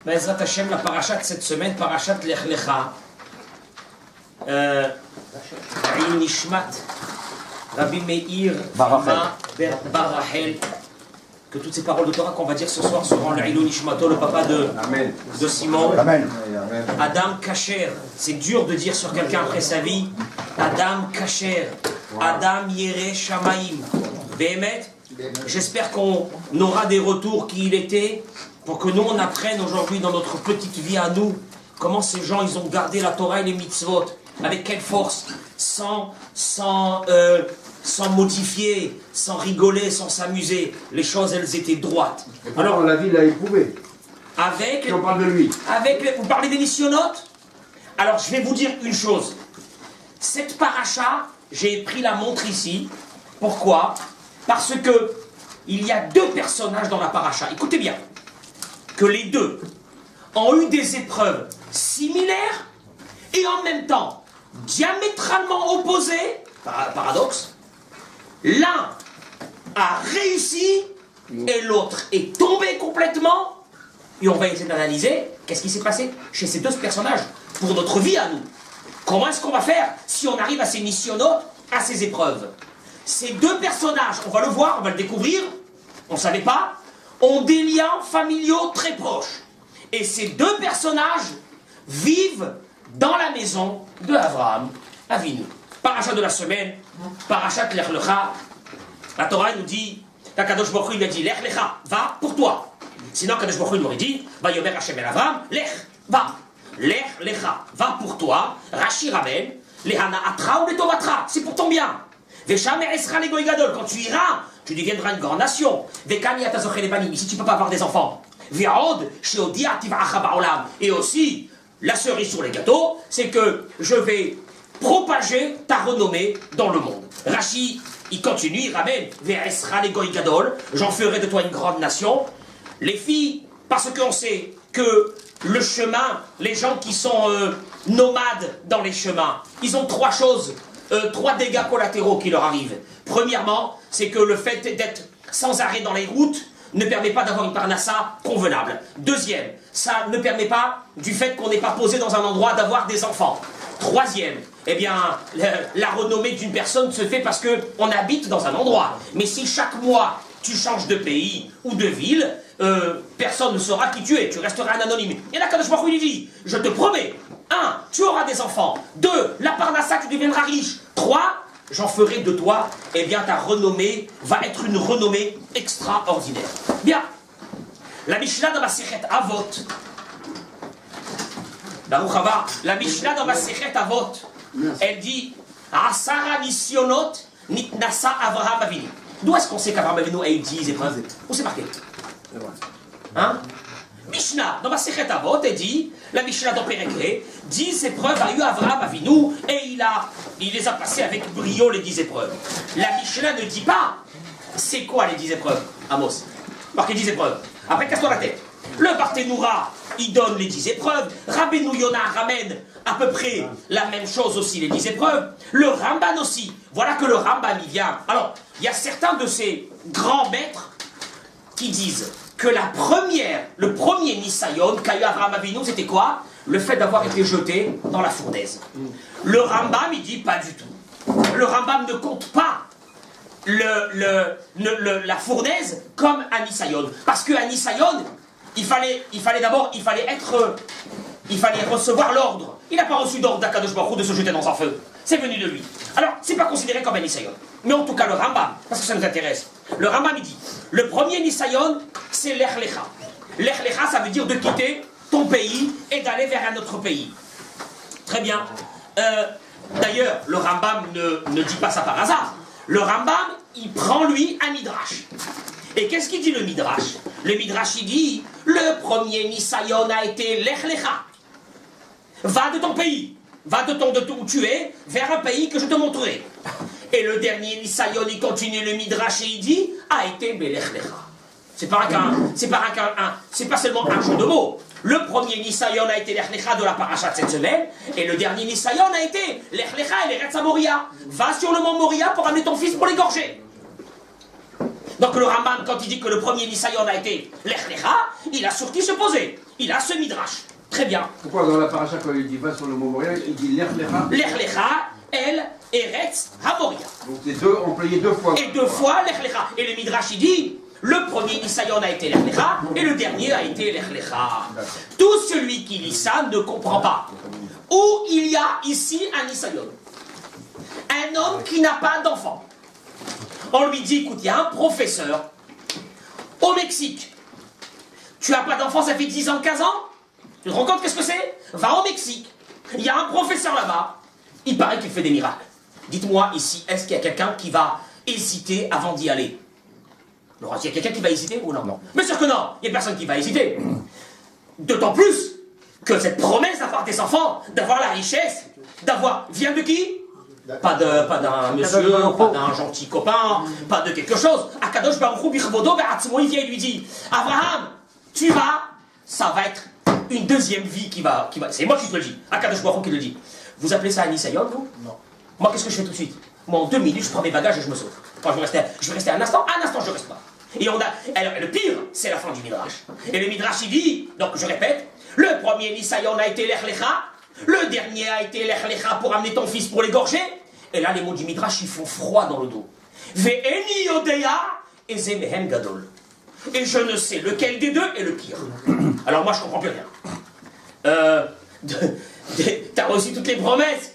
Bezrat Hashem, la paracha de cette semaine, parachat Lech Lecha. Nishmat, Rabbi Meir, Bar Rachel. Que toutes ces paroles de Torah qu'on va dire ce soir seront le Ilou Nishmato, le papa de Simon. Amen. Adam Kacher. C'est dur de dire sur quelqu'un après sa vie. Adam Kacher. Adam Yere Shamaim. Behemet. J'espère qu'on aura des retours qui il était, pour que nous on apprenne aujourd'hui dans notre petite vie à nous, comment ces gens ils ont gardé la Torah et les mitzvot, avec quelle force, sans modifier, sans rigoler, sans s'amuser. Les choses elles étaient droites. Alors la vie l'a éprouvé. Avec, si on parle de lui. Vous parlez des missionnotes? Alors je vais vous dire une chose. Cette paracha, j'ai pris la montre ici. Pourquoi? Parce que il y a deux personnages dans la paracha. Écoutez bien. Que les deux ont eu des épreuves similaires et en même temps diamétralement opposées. Paradoxe. L'un a réussi et l'autre est tombé complètement. Et on va essayer d'analyser qu'est-ce qui s'est passé chez ces deux personnages pour notre vie à nous. Comment est-ce qu'on va faire si on arrive à ces missionnautes, à ces épreuves? Ces deux personnages, on va le voir, on va le découvrir, on ne savait pas, ont des liens familiaux très proches. Et ces deux personnages vivent dans la maison de Abraham Avinu. Parachat de la semaine, parachat Lech Lecha. La Torah nous dit, la Kadosh Baruch Hu il a dit Lech Lecha, va pour toi. Sinon Kadosh Baruch Hu il aurait dit, va Yomer Hashem el Avraham, Lech, va. Lech Lecha, va pour toi. Rashi Raben, Lehana Atra ou Letovatra, c'est pour ton bien. Quand tu iras, tu deviendras une grande nation. Ici, tu ne peux pas avoir des enfants. Et aussi, la cerise sur les gâteaux, c'est que je vais propager ta renommée dans le monde. Rashi, il continue, il ramène. J'en ferai de toi une grande nation. Les filles, parce qu'on sait que le chemin, les gens qui sont nomades dans les chemins, ils ont trois choses. Trois dégâts collatéraux qui leur arrivent. Premièrement, c'est que le fait d'être sans arrêt dans les routes ne permet pas d'avoir une parnassa convenable. Deuxième, ça ne permet pas, du fait qu'on n'est pas posé dans un endroit, d'avoir des enfants. Troisième, eh bien, la renommée d'une personne se fait parce qu'on habite dans un endroit. Mais si chaque mois, tu changes de pays ou de ville, personne ne saura qui tu es, tu resteras un anonyme. Et là, Kadosh Baruch Hu lui dit, je te promets, 1, tu auras des enfants. 2, la parnassa, tu deviendras riche. 3, j'en ferai de toi, eh bien ta renommée va être une renommée extraordinaire. Bien, la Mishnah dans Masechet Avot, Baruch Haba, la Mishnah dans Masechet Avot, elle dit, Asara Nisyonot Nitnasa Avraham Avinu. D'où est-ce qu'on sait qu'Avraham Avinu a eu 10 épreuves? Où c'est marqué? Hein? Mishnah, dans Masechet Avot, elle dit, la Mishnah dans Pérégré, 10 épreuves a eu Avraham Avinu et il les a passées avec brio, les 10 épreuves. La Mishnah ne dit pas, c'est quoi les 10 épreuves, Amos? Marqué 10 épreuves. Après, casse-toi la tête. Le Barthénoura, il donne les 10 épreuves. Rabbeinu Yonah ramène à peu près la même chose aussi, les 10 épreuves. Le Ramban aussi. Voilà que le Ramban, il vient. Alors, il y a certains de ces grands maîtres qui disent que le premier Nisayon qu'a eu Avraham Avinu, c'était quoi? Le fait d'avoir été jeté dans la fournaise. Le Rambam, il dit pas du tout. Le Rambam ne compte pas la fournaise comme un Nisayon. Parce qu'un Nisayon, il fallait recevoir l'ordre. Il n'a pas reçu d'ordre d'Akadosh Baruch Hu de se jeter dans un feu. C'est venu de lui. Alors, c'est pas considéré comme un Nisayon. Mais en tout cas, le Rambam, parce que ça nous intéresse, le Rambam, il dit, le premier Nisayon, c'est Lech Lecha. Lech Lecha, ça veut dire de quitter ton pays et d'aller vers un autre pays. Très bien. D'ailleurs, le Rambam ne dit pas ça par hasard. Le Rambam, il prend lui un Midrash. Et qu'est-ce qu'il dit le Midrash? Le Midrash, il dit, le premier Nisayon a été Lech Lecha. Va de ton pays. Va de où tu es, vers un pays que je te montrerai. Et le dernier Nisayon, il continue le Midrash et il dit, a été Belech Lecha. C'est pas seulement un jeu de mots. Le premier Nisayon a été Lech Lecha de la paracha de cette semaine, et le dernier Nisayon a été Lech Lecha et l'Eretz Moria. Va sur le mont Moria pour amener ton fils pour l'égorger. Donc le Rambam, quand il dit que le premier Nisayon a été Lech Lecha, il a sur qui se poser. il a ce midrash. Très bien. Pourquoi dans la paracha, quand il dit va sur le mont Moria, il dit l'Ech Lecha? L'Ech Lecha, El, Eretz, Hamoria. Donc c'est deux, employé deux fois. Et deux fois l'Ech Lecha. Et le midrash il dit, le premier Nisayon a été l'Ech Lecha, et le dernier a été l'Ech Lecha. Tout celui qui lit ça ne comprend pas. Où il y a ici un Nisayon. Un homme qui n'a pas d'enfant. On lui dit, écoute, il y a un professeur au Mexique. Tu n'as pas d'enfant, ça fait 10 ans, 15 ans? Tu te rends compte qu'est-ce que c'est? Va au Mexique. Il y a un professeur là-bas. Il paraît qu'il fait des miracles. Dites-moi ici, est-ce qu'il y a quelqu'un qui va hésiter avant d'y aller? Alors, est-ce qu'il y a quelqu'un qui va hésiter ou non? Non. Bien sûr que non. Il n'y a personne qui va hésiter. D'autant plus que cette promesse d'avoir des enfants, d'avoir la richesse, d'avoir... Vient de qui? Pas d'un monsieur, pas d'un gentil copain, pas de quelque chose. Akadosh Baruch Hu Birvodo Be'atzmo, il vient et lui dit, Abraham, tu vas, ça va être une deuxième vie qui va... C'est moi qui te le dis, Akadosh Baruch Hu qui le dit. Vous appelez ça un Nisayon, vous? Non. Moi, qu'est-ce que je fais tout de suite? Moi, en 2 minutes, je prends mes bagages et je me sauve. Enfin, je vais rester un instant, je reste pas. Et alors, le pire, c'est la fin du Midrash. Et le Midrash, il dit, donc je répète, le premier Nisayon a été l'Ech Lecha, le dernier a été l'Ech Lecha pour amener ton fils pour l'égorger. Et là, les mots du Midrash, ils font froid dans le dos. Ve'eni yodeya eze mehem gadol. Et je ne sais lequel des deux est le pire. Alors moi, je comprends plus rien. T'as reçu toutes les promesses,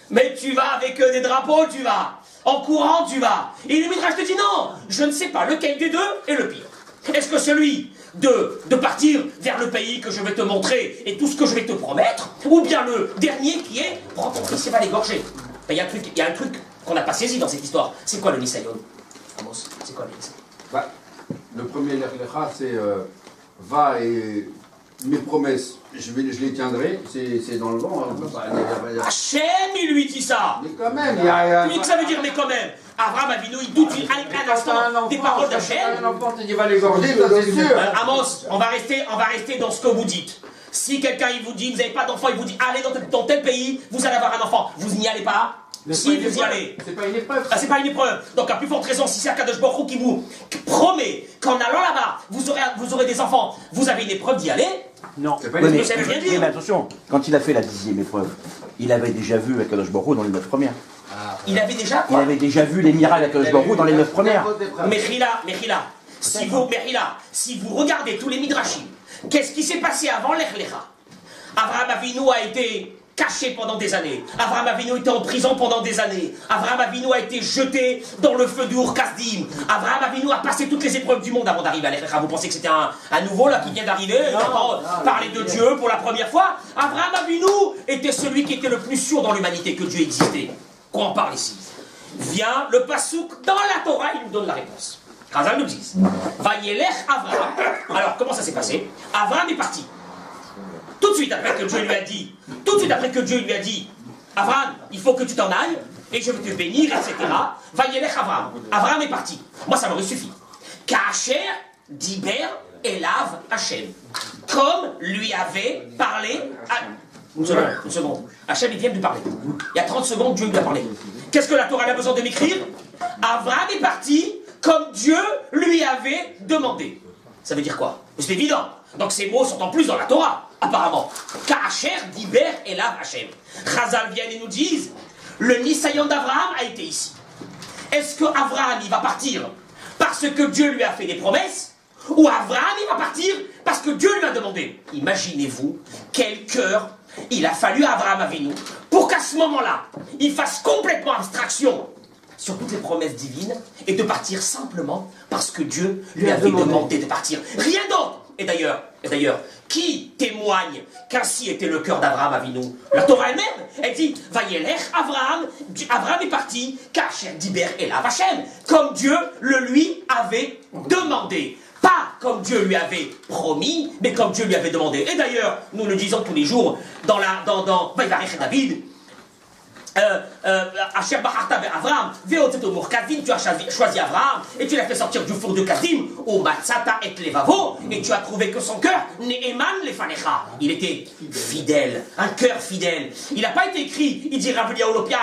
mais tu vas avec des drapeaux, tu vas. En courant, tu vas. Et le Midrash te dit non, je ne sais pas lequel des deux est le pire. Est-ce que celui de partir vers le pays que je vais te montrer et tout ce que je vais te promettre, ou bien le dernier qui est prends ton fils et va l'égorger? Il y a un truc qu'on n'a pas saisi dans cette histoire. C'est quoi le Nisayon? Amos, c'est quoi le Nisayon? Bah, le premier L'Ech Lecha, c'est va et mes promesses, je les tiendrai. C'est dans le vent. Hachem, il lui dit ça. Mais quand même, il y a... Tu dis que ça veut dire mais quand même. Abraham Avinu, il doute un instant des paroles d'Hachem. Un enfant, tu dis va l'égorger, ça c'est sûr. Amos, on va rester dans ce que vous dites. Si quelqu'un il vous dit, vous n'avez pas d'enfant, il vous dit, allez dans tel pays, vous allez avoir un enfant. Vous n'y allez pas? Si vous y allez. C'est pas une épreuve. Ah, c'est pas une épreuve. Donc à plus forte raison, si c'est Akadosh Baruch Hu qui vous promet qu'en allant là-bas, vous aurez des enfants, vous avez une épreuve d'y aller? Non. C'est pas une épreuve. Ça veut rien dire. Mais attention, quand il a fait la 10e épreuve, il avait déjà vu Akadosh Baruch Hu dans les 9 premières. Il avait déjà Il quoi? avait déjà vu les miracles d'Akadosh Baruch Hu dans les 9 premières. Mechila, si vous regardez tous les midrashim, qu'est-ce qui s'est passé avant l'Ech Lecha? Abraham Avinu a été caché pendant des années. Abraham Avinu était en prison pendant des années. Abraham Avinu a été jeté dans le feu du Ur Kasdim. Abraham Avinu a passé toutes les épreuves du monde avant d'arriver à l'Ech Lecha. Vous pensez que c'était un nouveau là qui vient d'arriver, parler de Dieu pour la première fois? Abraham Avinu était celui qui était le plus sûr dans l'humanité que Dieu existait. Qu'on en parle ici. Vient le pasouk dans la Torah, il nous donne la réponse. Chazal nous dit Vayelech Avraham. Alors comment ça s'est passé? Avraham est parti. Tout de suite après que Dieu lui a dit, Avraham, il faut que tu t'en ailles, et je vais te bénir, etc. Vayelech Avraham. Avraham est parti. Moi, ça m'aurait suffi. Kacher, Diber, Elav, Hachem. Comme lui avait parlé... Une seconde. Hachem, il vient de lui parler. Il y a 30 secondes, Dieu lui a parlé. Qu'est-ce que la Torah a besoin de m'écrire? Avraham est parti comme Dieu lui avait demandé. Ça veut dire quoi? C'est évident. Donc ces mots sont en plus dans la Torah, apparemment. Kacher, Diber, Elav, Hachem. Chazal viennent et nous disent, le Nisayon d'Avraham a été ici. Est-ce que Avraham, il va partir parce que Dieu lui a fait des promesses, ou Avraham, il va partir parce que Dieu lui a demandé? Imaginez-vous quel cœur il a fallu à Avraham Avinu pour qu'à ce moment-là, il fasse complètement abstraction sur toutes les promesses divines et de partir simplement parce que Dieu lui avait demandé de partir. Rien d'autre. Et d'ailleurs, qui témoigne qu'ainsi était le cœur d'Avraham Avinu? La Torah elle-même, elle dit Vayelech Avraham, Avraham est parti, Kacher Diber Elav Hachem, comme Dieu le lui avait demandé. Pas comme Dieu lui avait promis, mais comme Dieu lui avait demandé. Et d'ailleurs, nous le disons tous les jours dans Vaïvarech David, Asher Bacharta Avraham, Veotetomur Kadim, tu as choisi Avraham et tu l'as fait sortir du four de Kadim, au Matzata et Levavo, et tu as trouvé que son cœur, Ne'eman Lefanecha. Il était fidèle, un cœur fidèle. Il n'a pas été écrit, il dit Rav Eliyahu Lopian,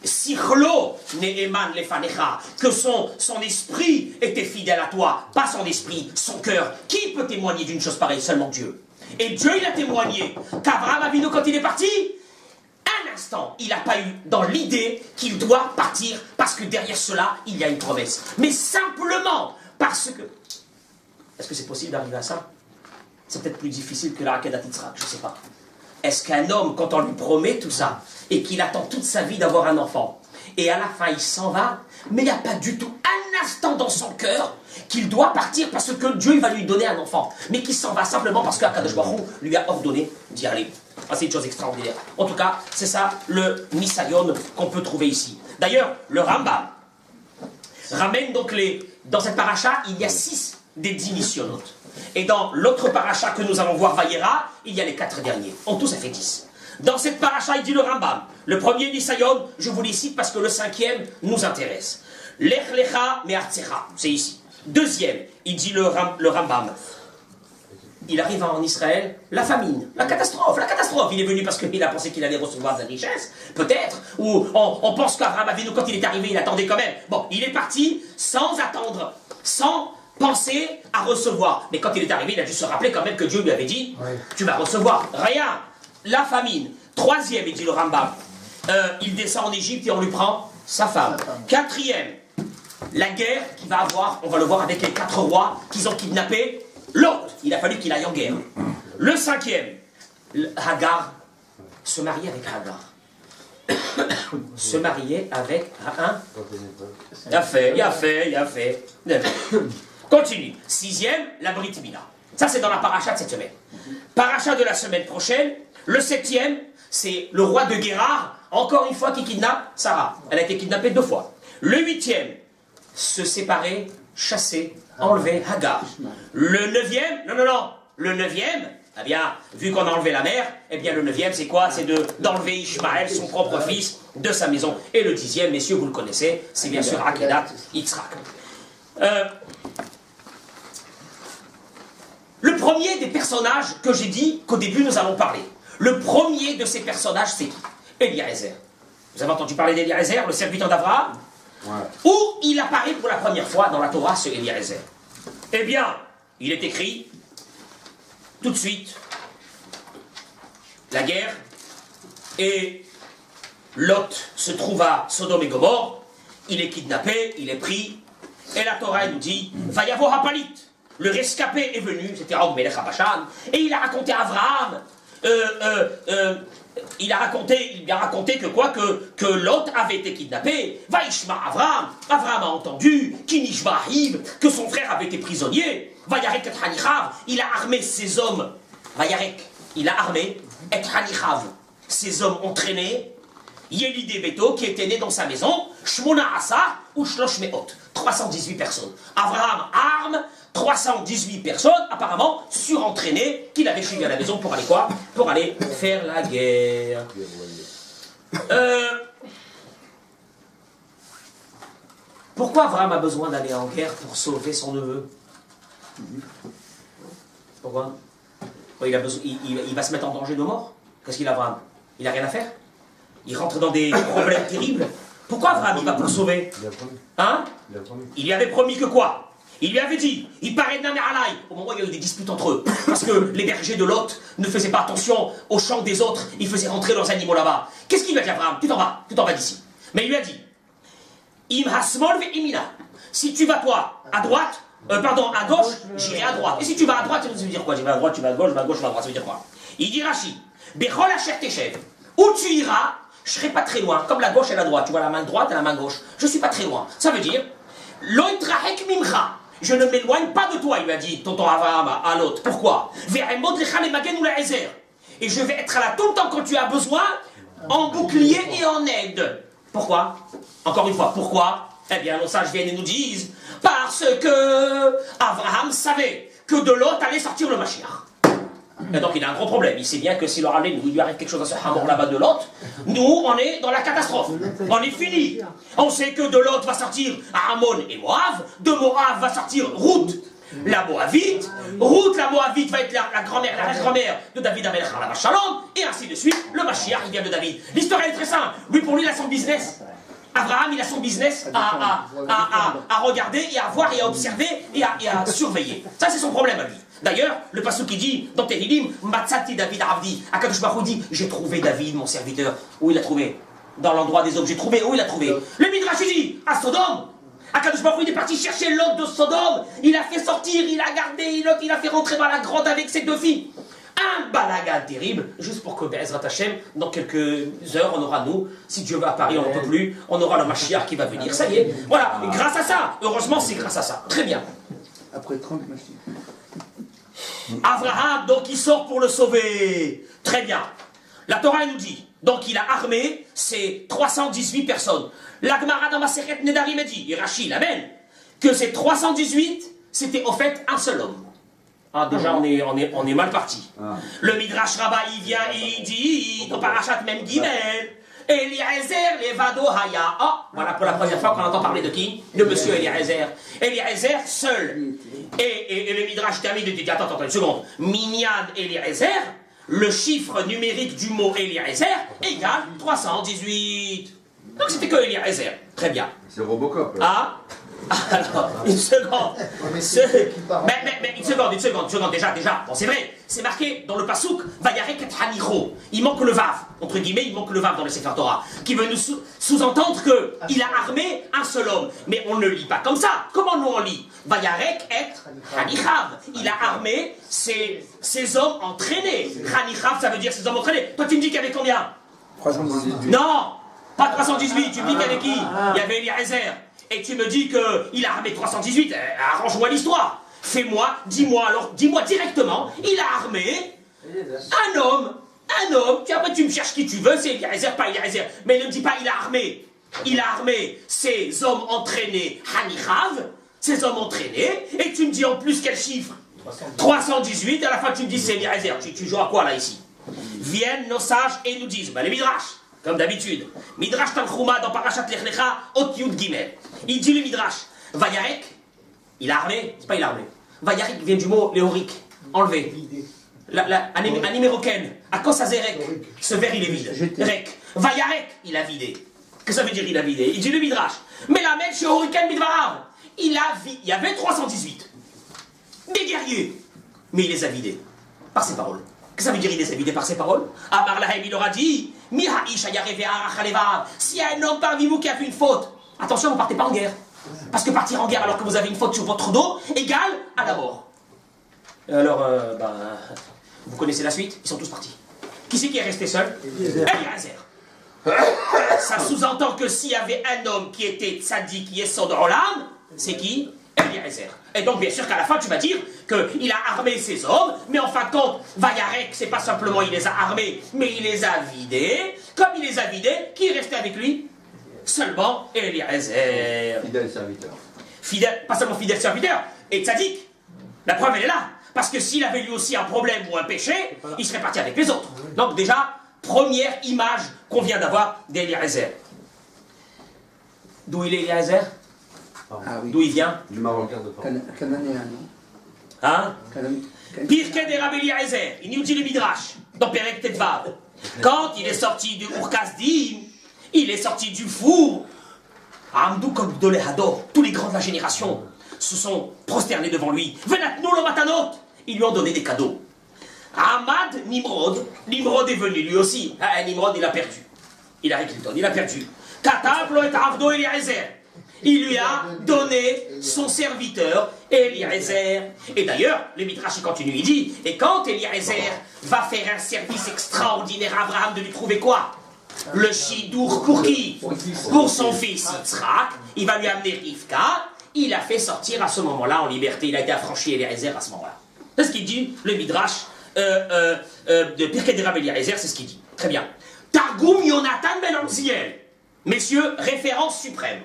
Sichlo Ne'eman Lefanecha, que son esprit était fidèle à toi, pas son esprit, son cœur. Qui peut témoigner d'une chose pareille? Seulement Dieu. Et Dieu, il a témoigné qu'Abraham Avinu, quand il est parti, un instant, il n'a pas eu dans l'idée qu'il doit partir parce que derrière cela, il y a une promesse. Mais simplement parce que... Est-ce que c'est possible d'arriver à ça? C'est peut-être plus difficile que la Akedat Yitzhak, je ne sais pas. Est-ce qu'un homme, quand on lui promet tout ça, et qu'il attend toute sa vie d'avoir un enfant, et à la fin il s'en va, mais il n'y a pas du tout un instant dans son cœur qu'il doit partir parce que Dieu va lui donner un enfant, mais qu'il s'en va simplement parce qu'Akadosh Baruch Hu lui a ordonné d'y aller. Ah, c'est une chose extraordinaire. En tout cas, c'est ça le Nisayon qu'on peut trouver ici. D'ailleurs, le Rambam ramène donc dans cette paracha, il y a 6 des 10 nisyonotes. Et dans l'autre paracha que nous allons voir, Vayera, il y a les 4 derniers. En tout, ça fait 10. Dans cette paracha, il dit le Rambam. Le premier Nisayon, je vous les cite parce que le 5e nous intéresse. Lech lecha me'artzecha, c'est ici. Deuxième, il dit le Rambam. Il arrive en Israël, la famine, la catastrophe. Il est venu parce qu'il a pensé qu'il allait recevoir des richesses, peut-être. Ou on pense qu'Abraham Avinu, quand il est arrivé, il attendait quand même. Bon, il est parti sans attendre, sans penser à recevoir. Mais quand il est arrivé, il a dû se rappeler quand même que Dieu lui avait dit, tu vas recevoir. Rien, la famine. Troisième, il dit le Rambam, il descend en Égypte et on lui prend sa femme. Quatrième, la guerre qu'il va avoir, on va le voir avec les 4 rois qu'ils ont kidnappé. L'autre, il a fallu qu'il aille en guerre. Le 5e, Hagar, se marier avec Hagar. Se marier avec un. Il a fait. Continue. 6e, la Brit Mila. Ça, c'est dans la paracha de cette semaine. Paracha de la semaine prochaine. Le 7e, c'est le roi de Guérard, encore une fois, qui kidnappe Sarah. Elle a été kidnappée 2 fois. Le 8e, se séparer, chasser, enlever Hagar. Le 9e, non. Le 9e, eh bien, vu qu'on a enlevé la mère, eh bien, le 9e, c'est quoi? C'est d'enlever Ishmaël, son propre fils, de sa maison. Et le 10e, messieurs, vous le connaissez, c'est bien sûr Akedat Yitzhak. Le premier des personnages que j'ai dit qu'au début nous allons parler. Le premier de ces personnages, c'est qui? Eliezer. Vous avez entendu parler d'Eliezer, le serviteur d'Abraham? Où il apparaît pour la première fois dans la Torah, ce Eliezer. Eh bien, il est écrit, tout de suite, la guerre, et Lot se trouve à Sodome et Gomorre, il est kidnappé, il est pris, et la Torah nous dit, va y avoir Hapalit, le rescapé est venu, c'était Og Melech HaBashan, et il a raconté à Abraham, il a raconté que quoi, que Lot avait été kidnappé. Vaishma Avraham a entendu, Kinishma Ahiv, que son frère avait été prisonnier. Vayarek et Hanichav, il a armé ses hommes. Vayarek, il a armé et Hanichav. Ses hommes ont traîné. Yelide Beto, qui était né dans sa maison, Shmona Asa ou Shlosh Meot, 318 personnes. Avraham arme 318 personnes, apparemment surentraînées, qu'il avait suivi à la maison pour aller quoi? Pour aller faire la guerre. Pourquoi Avraham a besoin d'aller en guerre pour sauver son neveu? Pourquoi? Il va se mettre en danger de mort? Qu'est-ce qu'il a, Avraham? Il n'a rien à faire? Il rentre dans des problèmes terribles. Pourquoi Avraham il va pour sauver? Hein? Il lui avait promis que quoi? Il lui avait dit, il paraît de la Alay, au moment où il y a eu des disputes entre eux, parce que les bergers de Lot ne faisaient pas attention aux champs des autres, ils faisaient rentrer leurs animaux là-bas. Qu'est-ce qu'il lui a dit, Abraham? Tu t'en vas d'ici. Mais il lui a dit, Im hasmol ve imina. Si tu vas toi à droite, à gauche, j'irai à droite. Et si tu vas à droite, ça veut dire quoi? Je vais à droite, tu vas à gauche, je vais à gauche, je vais à droite. Ça veut dire quoi? Il dit Rashi, Bechol asher teshev. Où tu iras, je serai pas très loin, comme la gauche et la droite. Tu vois la main droite et la main gauche. Je suis pas très loin. Ça veut dire, Lo itrahek mimcha. Je ne m'éloigne pas de toi, il lui a dit, tonton Avraham à l'autre. Pourquoi? Et je vais être là tout le temps quand tu as besoin, en bouclier et en aide. Pourquoi? Encore une fois, pourquoi? Eh bien, nos sages viennent et nous disent, parce que Avraham savait que de Lot allait sortir le Mashiach. Et donc il a un gros problème. Il sait bien que s'il lui arrive quelque chose à ce hamor là-bas de Lot, nous on est dans la catastrophe. On est fini. On sait que de Lot va sortir Ammon et Moab, de Moab va sortir Ruth, la Moabite. Ruth, la Moabite va être la grand-mère, la grand-mère de David Amelech Alav Shalom, et ainsi de suite. Le Mashiach, il vient de David. L'histoire elle est très simple. Lui, pour lui, il a son business. Abraham, il a son business à regarder et à voir et à observer et à surveiller. Ça, c'est son problème à lui. D'ailleurs, le passage qui dit dans Tehillim, Matsati David Avdi, Akadosh Baruch Hu dit, j'ai trouvé David, mon serviteur. Où il l'a trouvé? Dans l'endroit des objets trouvés. Où il l'a trouvé? Le Midrash dit, à Sodome. Akadosh Baruch Hu, il est parti chercher l'autre de Sodome. Il a fait sortir, il a gardé l'autre, il a fait rentrer dans la grotte avec ses 2 filles. Un balagan terrible, juste pour que Be'ezrat Hashem, dans quelques heures, on aura nous, si Dieu va à Paris, on n'en peut plus, on aura le Mashiach qui va venir. Ça y est, voilà, et grâce à ça, heureusement, c'est grâce à ça. Très bien. Après 30 Mashiach. Abraham, donc, il sort pour le sauver. Très bien. La Torah elle nous dit, donc il a armé ces 318 personnes. La Gemara dans Masechet Nedarim dit, et Rashi l'amène, que ces 318, c'était au fait un seul homme. Ah, déjà, on est mal parti. Le Midrash Rabbah, il vient et il dit, dans Parashat Mem Gimel, Eliezer Levado Haya. Oh, voilà pour la première fois qu'on entend parler de qui? De monsieur Eliezer. Eliezer seul. Et le Midrash termine et dit, attends, une seconde. Minyan Eliezer, le chiffre numérique du mot Eliezer égale 318. Donc c'était que Eliezer. Très bien. C'est Robocop. Ah, alors, une seconde. Mais une seconde, déjà. Bon, c'est vrai, c'est marqué dans le Passouk, Vayarek et Hanicho. Il manque le Vav, entre guillemets, il manque le Vav dans le Sefer Torah, qui veut nous sous-entendre qu'il a armé un seul homme. Mais on ne le lit pas comme ça. Comment nous on lit? Vayarek et Hanichav. Il a armé ces hommes entraînés. Hanichav, ça veut dire ces hommes entraînés. Toi, tu me dis qu'il y avait combien? 318. Non, pas 318, tu me dis qu'il y avait qui? Il y avait Eliezer. Et tu me dis qu'il a armé 318, arrange-moi l'histoire. Dis-moi directement, il a armé un homme, puis après tu me cherches qui tu veux, c'est Eliezer, pas Eliezer. Mais ne me dis pas il a armé ces hommes entraînés, Hanichav, ces hommes entraînés, et tu me dis en plus quel chiffre? 318, et à la fin tu me dis c'est Eliezer. Tu joues à quoi là ici? Viennent nos sages et nous disent, les Midrash, comme d'habitude. Midrash Tanchuma dans Parashat Lech Lecha, Ot Yud Gimel. Il dit le Midrash, Vayarek, il a armé, c'est pas il a armé. Vayarek vient du mot léorique, enlevé. Un numéro ken, à quoi ça zérek? Ce verre il est vide. Rek. Vayarek, il a vidé. Qu'est-ce que ça veut dire il a vidé? Il dit le Midrash. Mais la mec chez Horiken Midvarav, il y avait 318. Des guerriers. Mais il les a vidés. Par ses paroles. Qu'est-ce que ça veut dire il les a vidés par ses paroles? Amar Lahem, il aura dit, s'il y a un homme parmi vous qui a fait une faute, attention, vous partez pas en guerre. Parce que partir en guerre alors que vous avez une faute sur votre dos égale à la mort. Alors, vous connaissez la suite? Ils sont tous partis. Qui c'est qui est resté seul? Eliezer. Ça sous-entend que s'il y avait un homme qui était tzaddik, yesod olam, c'est qui? Eliezer. Et donc, bien sûr qu'à la fin, tu vas dire qu'il a armé ses hommes, mais en fin de compte, Vayarek, c'est pas simplement il les a armés, mais il les a vidés. Comme il les a vidés, qui est resté avec lui? Seulement Eliezer. Fidèle serviteur. Fidèle, pas seulement fidèle serviteur, et tzaddik. La preuve, elle est là. Parce que s'il avait lui aussi un problème ou un péché, il serait parti avec les autres. Donc déjà, première image qu'on vient d'avoir d'Eliezer. D'où il est Eliezer? Ah oui. D'où il vient? Du Maroc. Cananéen, non? Hein? Pirkei de Rabbi Eliezer, il nous dit le Midrash, dans Perek Tetvav. Quand il est sorti du Urkazdim, il est sorti du four. Amdou comme de l'Ehador, tous les grands de la génération se sont prosternés devant lui. Venatnou lo matanot, ils lui ont donné des cadeaux. Ahmad Nimrod est venu lui aussi. Ah, Nimrod, il a perdu. Il a réclamé, il a perdu. Katablo et Avdo Eliezer. Il lui a donné son serviteur, Eliezer. Et d'ailleurs, le Midrash continue, il dit, et quand Eliezer va faire un service extraordinaire à Abraham de lui trouver quoi? Le Shidour pour qui? Pour son fils Yitzhak. Il va lui amener Rivka. Il a fait sortir à ce moment-là en liberté. Il a été affranchi Eliezer à ce moment-là. C'est ce qu'il dit, le Midrash de Pirkei de Rabbi Eliezer, c'est ce qu'il dit. Très bien. Targum Yonatan ben Amziel. Messieurs, référence suprême.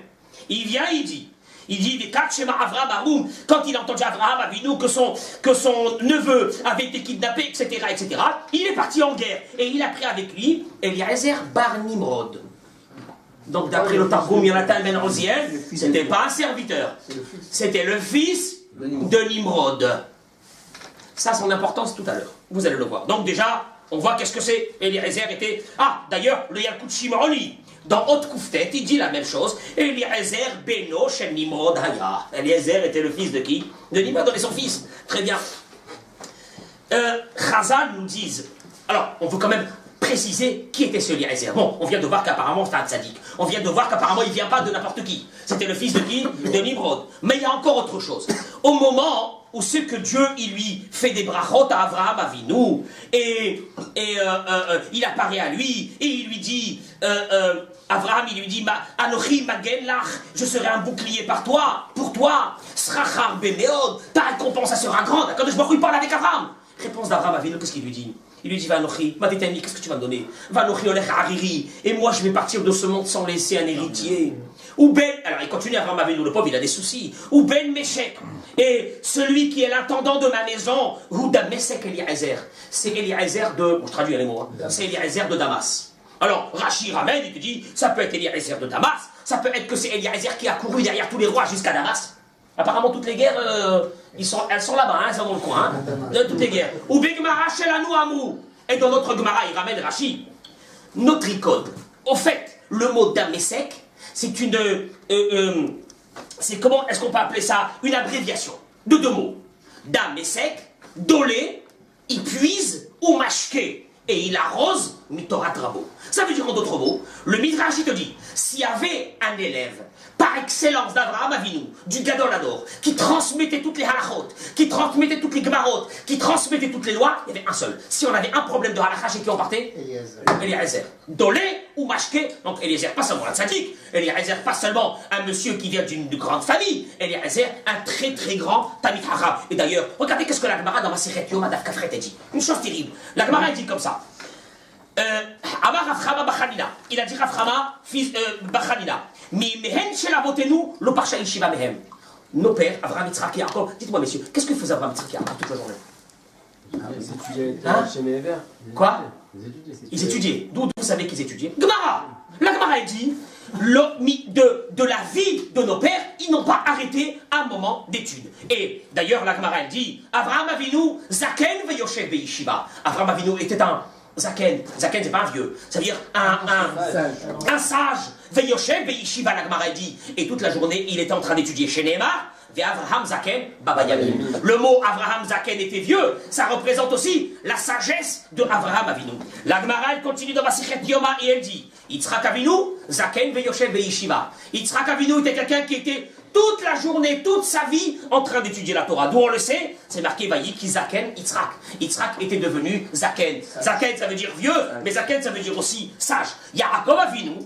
Il vient, il dit des quatre schémas Avraham Aroum, quand il a entendu Avraham Avinu que son neveu avait été kidnappé, etc., il est parti en guerre. Et il a pris avec lui Eliezer bar Nimrod. Donc d'après le Targum Yonatan ben Oziel, c'était pas un serviteur, c'était le fils de Nimrod. Ça a son importance tout à l'heure, vous allez le voir. Donc déjà, on voit qu'est-ce que c'est. Eliezer était... Ah, d'ailleurs, le Yalkut Shimroni, dans Haute Kouftet, il dit la même chose. Eliezer Beno Shem Nimrod Haya. Eliezer était le fils de qui? De Nimrod, on est son fils. Très bien. Chazal nous disent... Alors, on veut quand même préciser qui était ce Eliezer. Bon, on vient de voir qu'apparemment c'était un tzaddik. On vient de voir qu'apparemment il ne vient pas de n'importe qui. C'était le fils de qui? De Nimrod. Mais il y a encore autre chose. Au moment où c'est que Dieu, il lui fait des brachot à Avraham Avinu, et il apparaît à lui, et il lui dit, Avraham, il lui dit, Anochi magen lach, je serai un bouclier pour toi, srachar bemeod, ta récompense, ça sera grande. Quand je me parle avec Avraham. Réponse d'Avraham Avinu, qu'est-ce qu'il lui dit? Il lui dit, Vanochi, ma détenu, qu'est-ce que tu vas me donner? Vanochi olech hariri, et moi je vais partir de ce monde sans laisser un héritier. Ou Ben, alors il continue Avraham Avinu, le pauvre il a des soucis. Ou Ben Meshek, et celui qui est l'intendant de ma maison, ou Damesek Eliezer. C'est Eliezer de, bon je traduis les mots, hein. C'est Eliezer de Damas. Alors Rashi ramène, il te dit, ça peut être Eliezer de Damas, ça peut être que c'est Eliezer qui a couru derrière tous les rois jusqu'à Damas. Apparemment, toutes les guerres, elles sont là-bas, hein, elles sont dans le coin, hein, de toutes les guerres. Ou Begmara Shelanu Amou. Et dans notre Gemara, il ramène Rashi. Notre icône. Au fait, le mot Damesek, c'est une. C'est comment est-ce qu'on peut appeler ça? Une abréviation de deux mots. Damesek, dolé, il puise ou mashke. Et il arrose Mitorat Rabo. Ça veut dire en d'autres mots, le Midrash il te dit, s'il y avait un élève par excellence d'Avraham Avinu, du Gadol Hador, qui transmettait toutes les halachot, qui transmettait toutes les gemarot, qui transmettait toutes les lois, il y avait un seul. Si on avait un problème de halacha, chez qui on partait? Eliezer. Dolé ou mashke. Donc Eliezer, pas seulement un tzaddik, Eliezer, pas seulement un monsieur qui vient d'une grande famille, Eliezer, un très très grand Tamid Hacham. Et d'ailleurs, regardez qu'est-ce que la Gemara dans Masechet Yom Adaf Kafret a dit. Une chose terrible. La Gemara dit comme ça. Amar Rafchama Bachanina. Il a dit Rafchama, fils Bachanina. Mais mehen shel avotenu lo parsha yeshiva mehem. Nos pères, Avraham, Yitzhak et Yaakov. Dites-moi, messieurs, qu'est-ce que faisait Avraham, Yitzhak et Yaakov toute la journée? Chez mes verts. Quoi? Ils étudiaient. D'où vous savez qu'ils étudiaient? Gemara. La Gemara a dit de la vie de nos pères, ils n'ont pas arrêté un moment d'étude. Et d'ailleurs, la Gemara elle dit Avraham Avinu zaken veyoshev beyeshiva. Avraham Avinu était un zaken. Zaken, c'est pas un vieux. Ça veut dire un sage. Veyoshev beyeshiva, la Gemara dit. Et toute la journée, il était en train d'étudier chez Neymar. Avraham Zaken, Baba Yamim. Le mot Avraham Zaken était vieux, ça représente aussi la sagesse de Avraham Avinu. La Gemara, elle continue dans Masechet Yoma et elle dit Yitzhak Avinu, Zaken veyoshev beyeshiva. Yitzhak Avinu était quelqu'un qui était toute la journée, toute sa vie en train d'étudier la Torah. D'où on le sait, c'est marqué Vayiki Zaken Yitzhak. Yitzhak était devenu Zaken. Zaken, ça veut dire vieux, mais Zaken, ça veut dire aussi sage. Yaakov Avinu,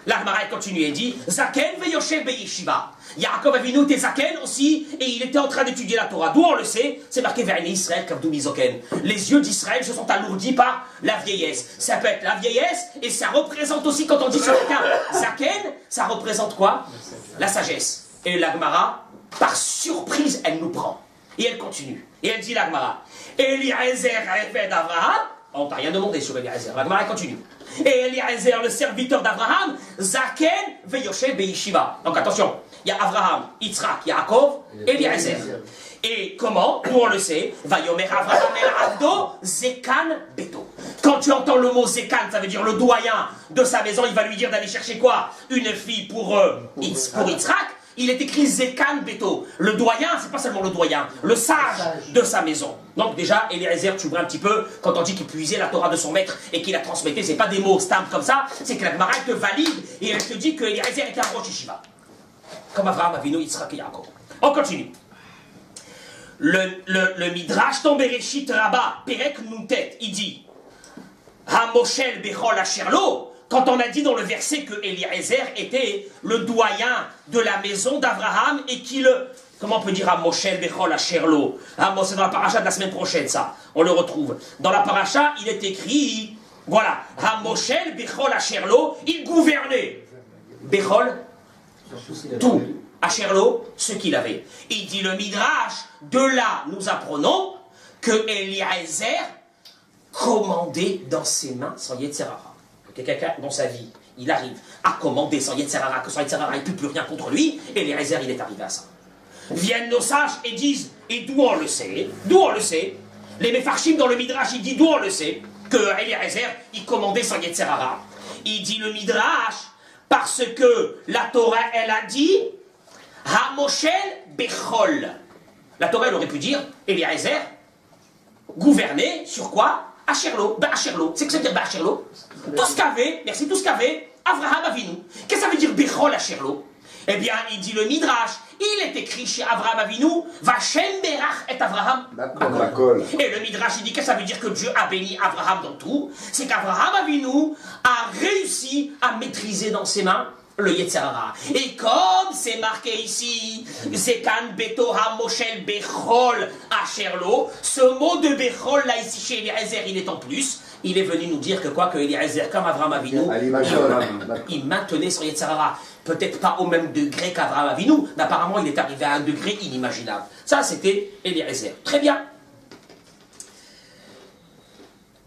la Gemara continue et dit Zaken veyoshev beyeshiva. Yaakov Avinu était Zaken aussi, et il était en train d'étudier la Torah. D'où on le sait, c'est marqué vers Israël Kavdou Mizoken. Les yeux d'Israël se sont alourdis par la vieillesse. Ça peut être la vieillesse, et ça représente aussi, quand on dit sur quelqu'un Zaken, ça représente quoi? La sagesse. Et la Gemara, par surprise, elle nous prend. Et elle continue. Et elle dit la Gemara Eliezer Eved Avraham. On t'a rien demandé sur Eliezer. La Gemara continue. Et Eliezer, le serviteur d'Avraham, Zaken veyoshev beyeshiva. Donc attention, il y a Avraham, Yitzhak, Yaakov, Eliezer. Et comment? Nous on le sait. Vayomer Avraham el Avdo, Zekan Beto. Quand tu entends le mot Zekan, ça veut dire le doyen de sa maison, il va lui dire d'aller chercher quoi? Une fille pour Yitzhak. Il est écrit Zekan Beto. Le doyen, c'est pas seulement le doyen, le sage de sa maison. Donc déjà, Eliezer, tu vois un petit peu, quand on dit qu'il puisait la Torah de son maître et qu'il la transmettait, c'est pas des mots stamp comme ça, c'est que la Gemara te valide et elle te dit que Eliezer était un rosh yeshiva. Comme Avraham Avinu, Yitzhak et Yaakov. On continue. Le Midrash dans Bereshit Rabba, Perek Nuntet, il dit Hamoshel Bechol Asherlo. Quand on a dit dans le verset que Eliezer était le doyen de la maison d'Avraham et qu'il... Comment on peut dire à Moshel Bechol Asherlo? C'est dans la paracha de la semaine prochaine, ça. On le retrouve. Dans la paracha, il est écrit... Voilà. Moshel Bechol Asherlo, il gouvernait. Bechol, tout. Asherlo, ce qu'il avait. Il dit le Midrash, de là, nous apprenons que Eliezer commandait dans ses mains sans Yetzer Hara. Que quelqu'un dans sa vie, il arrive à commander sans Yetzer Hara, que sans Yetzer Hara, il ne peut plus rien contre lui, et Eliezer, il est arrivé à ça. Viennent nos sages et disent, et d'où on le sait, les Mefarshim dans le Midrash, il dit d'où on le sait, que Eliezer, il commandait son Yetzer Hara. Il dit le Midrash, parce que la Torah, elle a dit Ha-Moshel Bechol. La Torah, elle aurait pu dire Eliezer, gouverner sur quoi? Asherlo. Asherlo. C'est que ça veut dire Asherlo? Tout ce qu'avait, merci, tout ce qu'avait Avraham Avinu. Qu'est-ce que ça veut dire Bechol Asherlo? Eh bien, il dit le Midrash, il est écrit chez Avraham Avinu, Vachem Berach et Avraham. Et le Midrash, il dit que ça veut dire que Dieu a béni Avraham dans tout. C'est qu'Avraham Avinu a réussi à maîtriser dans ses mains le Yetzer Hara. Et comme c'est marqué ici, Zekan Beto HaMoshel Bechol Asherlo, ce mot de Bechol là ici chez Eliezer, il est en plus. Il est venu nous dire que quoi, que Eliezer, comme Avraham Avinu, il maintenait son Yetzer Hara. Peut-être pas au même degré qu'Avraham Avinu, mais apparemment il est arrivé à un degré inimaginable. Ça, c'était Eliezer. Très bien.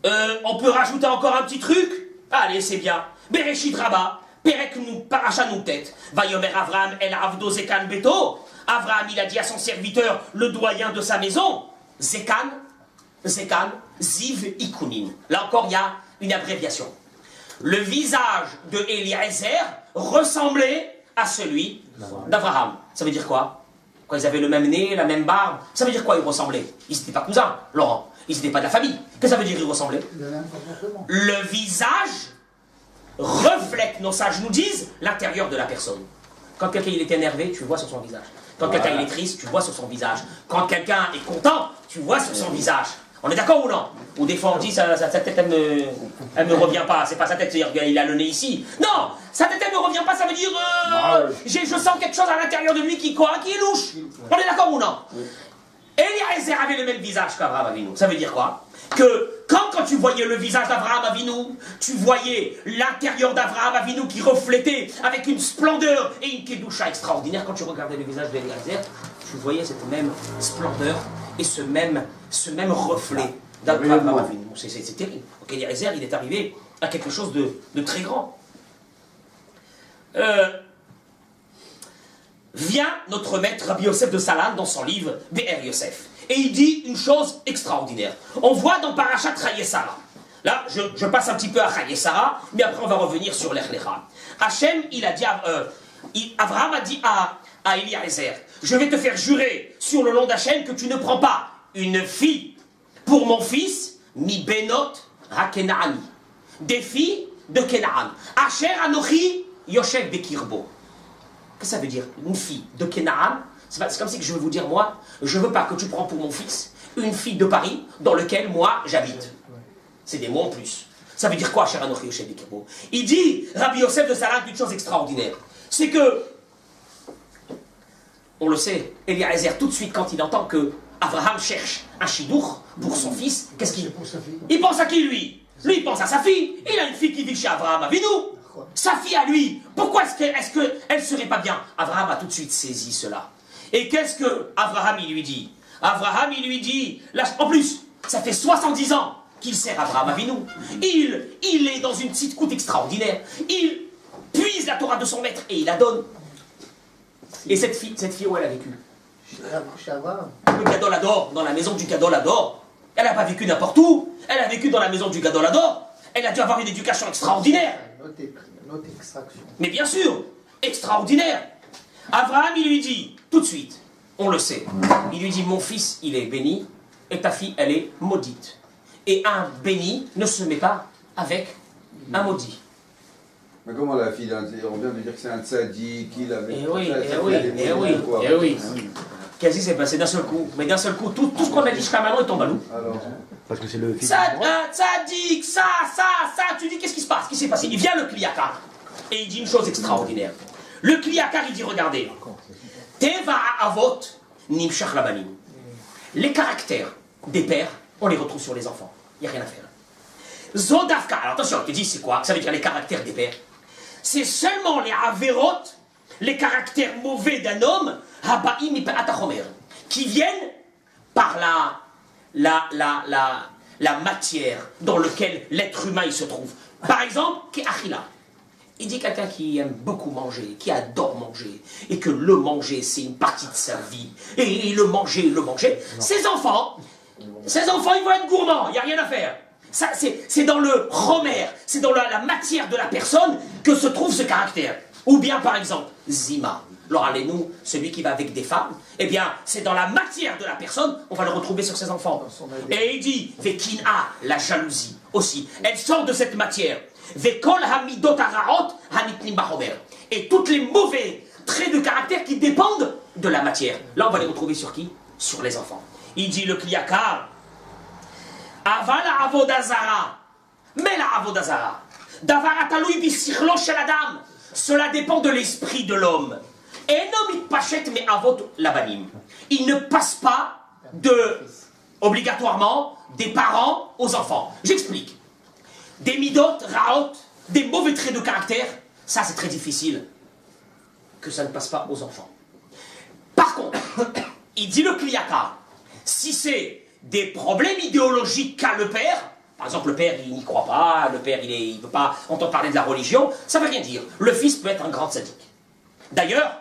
On peut rajouter encore un petit truc? Allez, c'est bien. Bereshit Rabba, Perek nous, Paracha nous tête. Vayomer Avraham El Avdo Zekan Beto. Avraham, il a dit à son serviteur, le doyen de sa maison, Zekan, Ziv Ikunin. Là encore, il y a une abréviation. Le visage de Eliezer ressemblait à celui d'Avraham. Ça veut dire quoi? Quand ils avaient le même nez, la même barbe, ça veut dire quoi ils ressemblaient? Ils n'étaient pas cousins, Laurent. Ils n'étaient pas de la famille. Qu'est-ce que ça veut dire ils ressemblaient? Le visage reflète, nos sages nous disent, l'intérieur de la personne. Quand quelqu'un il est énervé, tu le vois sur son visage. Quand quelqu'un il est triste, tu le vois sur son visage. Quand quelqu'un est content, tu le vois sur son visage. On est d'accord ou non? Ou des fois on dit sa tête elle me revient pas, c'est pas sa tête, c'est-à-dire il a le nez ici. Non, sa tête elle me revient pas, ça veut dire je sens quelque chose à l'intérieur de lui qui est louche. On est d'accord ou non? Eliezer avait le même visage qu'Avraham Avinu. Ça veut dire quoi? Que quand tu voyais le visage d'Avraham Avinu, tu voyais l'intérieur d'Avraham Avinu qui reflétait avec une splendeur et une kedusha extraordinaire. Quand tu regardais le visage d'Eliezer, tu voyais cette même splendeur et ce même reflet d'Avraham Avinu. C'est terrible. Donc Eliezer, il est arrivé à quelque chose de très grand. Vient notre maître Rabbi Yosef de Salan dans son livre Be'er Yosef. Et il dit une chose extraordinaire. On voit dans Parashat Chayesara. Là, je passe un petit peu à Chayesara, mais après on va revenir sur l'Echlecha. Hachem, il a dit, Avraham a dit à Eliezer, je vais te faire jurer sur le nom d'Hachem que tu ne prends pas une fille pour mon fils, mi benot ha-Kenaani. Des filles de Kenaan. Asher Anochi Yoshev Bekirbo. Qu'est-ce que ça veut dire? Une fille de Kenaan. C'est comme si que je veux vous dire, moi, je ne veux pas que tu prends pour mon fils une fille de Paris dans laquelle moi j'habite. C'est des mots en plus. Ça veut dire quoi, cher Anochi Yoshev Bekirbo? Il dit, Rabbi Yosef de Salan, une chose extraordinaire. C'est que, on le sait, Eliezer, tout de suite, quand il entend que Abraham cherche un chidour pour son fils, qu'est-ce qu'il pense? Il pense à qui, lui? Lui, il pense à sa fille. Il a une fille qui vit chez Abraham Avinu. Sa fille à lui. Pourquoi est-ce qu'elle ne serait pas bien? Abraham a tout de suite saisi cela. Et qu'est-ce que Abraham, il lui dit? Abraham, il lui dit, là, en plus, ça fait 70 ans qu'il sert Abraham Avinu. Il est dans une petite coute extraordinaire. Il puise la Torah de son maître et il la donne. Et cette fille où elle a vécu? Le Gadol Hador, dans la maison du Gadol Hador. Elle n'a pas vécu n'importe où. Elle a vécu dans la maison du Gadol Hador. Elle a dû avoir une éducation extraordinaire. Notre extraction. Mais bien sûr, extraordinaire. Abraham, il lui dit, tout de suite, on le sait, il lui dit, mon fils, il est béni, et ta fille, elle est maudite. Et un béni ne se met pas avec un maudit. Mais comment la fille, on vient de dire que c'est un tzaddik, qu'il avait... Eh oui. Qu'est-ce qui s'est passé d'un seul coup? Mais d'un seul coup, tout ce qu'on a dit jusqu'à maintenant, il tombe à l'eau. Alors, Parce que c'est le fils. Tzadik, ça, tu dis qu'est-ce qui se passe? Qu'est-ce qui s'est passé? Il vient le Kliakar et il dit une chose extraordinaire. Le Kliakar, il dit, regardez, Teva Avot Nimshach Labanim. Les caractères des pères, on les retrouve sur les enfants. Il n'y a rien à faire. Zodafka, alors attention, il te dit c'est quoi? Ça veut dire les caractères des pères. C'est seulement les Averot, les caractères mauvais d'un homme, Habaim Atachomer, qui viennent par la matière dans laquelle l'être humain il se trouve. Par exemple, Keachila. Il dit quelqu'un qui aime beaucoup manger, qui adore manger, et que le manger, c'est une partie de sa vie. Et le manger. Ces enfants, ils vont être gourmands, il n'y a rien à faire. C'est dans le romer, c'est dans la matière de la personne que se trouve ce caractère. Ou bien, par exemple, Zima. Alors, allez-nous, celui qui va avec des femmes, eh bien, c'est dans la matière de la personne, on va le retrouver sur ses enfants. Et il dit, Vekina, la jalousie aussi, elle sort de cette matière. Vekol hamidot haraot hanitnim bahomer. Et toutes les mauvais traits de caractère qui dépendent de la matière. Là, on va les retrouver sur qui? Sur les enfants. Il dit, le Kliyakar, Avala avodazara, mais la avodazara, davar ataloui bisichlo shel adam. Cela dépend de l'esprit de l'homme. Il ne passe pas obligatoirement des parents aux enfants. J'explique. Des midot, raot, des mauvais traits de caractère, ça c'est très difficile que ça ne passe pas aux enfants. Par contre, il dit le Kliyakar, si c'est des problèmes idéologiques qu'a le père, par exemple, le père, il n'y croit pas, le père, il ne peut pas entendre parler de la religion, ça ne veut rien dire. Le fils peut être un grand sadique. D'ailleurs,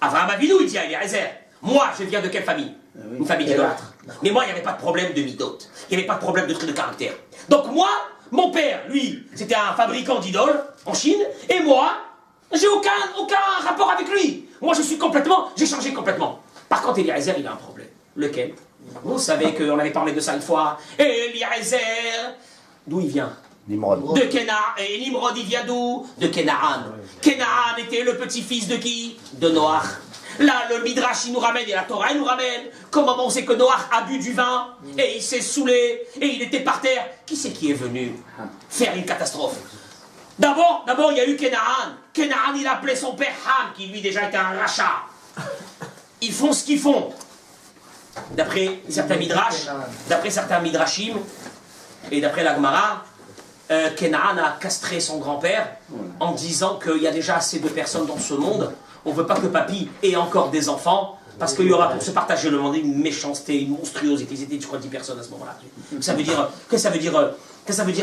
Avraham Avinu, il dit à Eliezer, moi, je viens de quelle famille? Une famille d'idolâtres. Mais moi, il n'y avait pas de problème de midot. Il n'y avait pas de problème de trait de caractère. Donc moi, mon père, lui, c'était un fabricant d'idoles en Chine, et moi, j'ai aucun rapport avec lui. Moi, j'ai changé complètement. Par contre, Eliezer, il a un problème. Lequel? Vous savez qu'on avait parlé de ça une fois. Eliezer, d'où il vient? Nimrod. De Kenaan. Et Nimrod, il vient d'où? De Kenaan. Kenaan était le petit-fils de qui? De Noach. Là, le Midrash, il nous ramène, et la Torah, il nous ramène. Comment on sait que Noach a bu du vin, et il s'est saoulé, et il était par terre? Qui c'est qui est venu faire une catastrophe? D'abord, il y a eu Kenaan. Kenaan, il appelait son père Ham, qui lui déjà était un rachat. Ils font ce qu'ils font. D'après certains Midrashim, et d'après la Gemara, Kenaan a castré son grand-père en disant qu'il y a déjà assez de personnes dans ce monde, on ne veut pas que papy ait encore des enfants, parce qu'il y aura pour se partager le monde une méchanceté, une monstruosité. Ils étaient, je crois, 10 personnes à ce moment-là. Ça veut dire il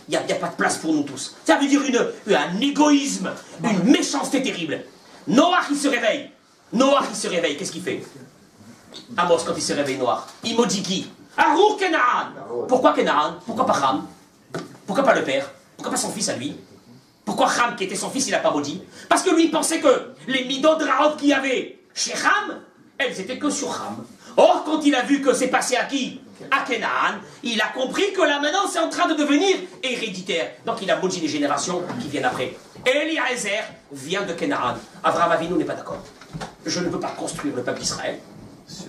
n'y a pas de place pour nous tous. Ça veut dire un égoïsme, une méchanceté terrible. Noach, il se réveille. Qu'est-ce qu'il fait? Amos, quand il se réveille, Noach, il maudit qui? Arour Kenaan. Pourquoi Kenaan? Pourquoi pas Ham? Pourquoi pas le père? Pourquoi pas son fils à lui? Pourquoi Ham, qui était son fils, il n'a pas maudit? Parce que lui, il pensait que les midot de Raot qu'il y avait chez Ham, elles étaient que sur Ham. Or, quand il a vu que c'est passé à qui? À Kenaan, il a compris que là maintenant, c'est en train de devenir héréditaire. Donc il a maudit les générations qui viennent après. Eliezer vient de Kenaan. Avraham Avinu n'est pas d'accord. Je ne peux pas construire le peuple d'Israël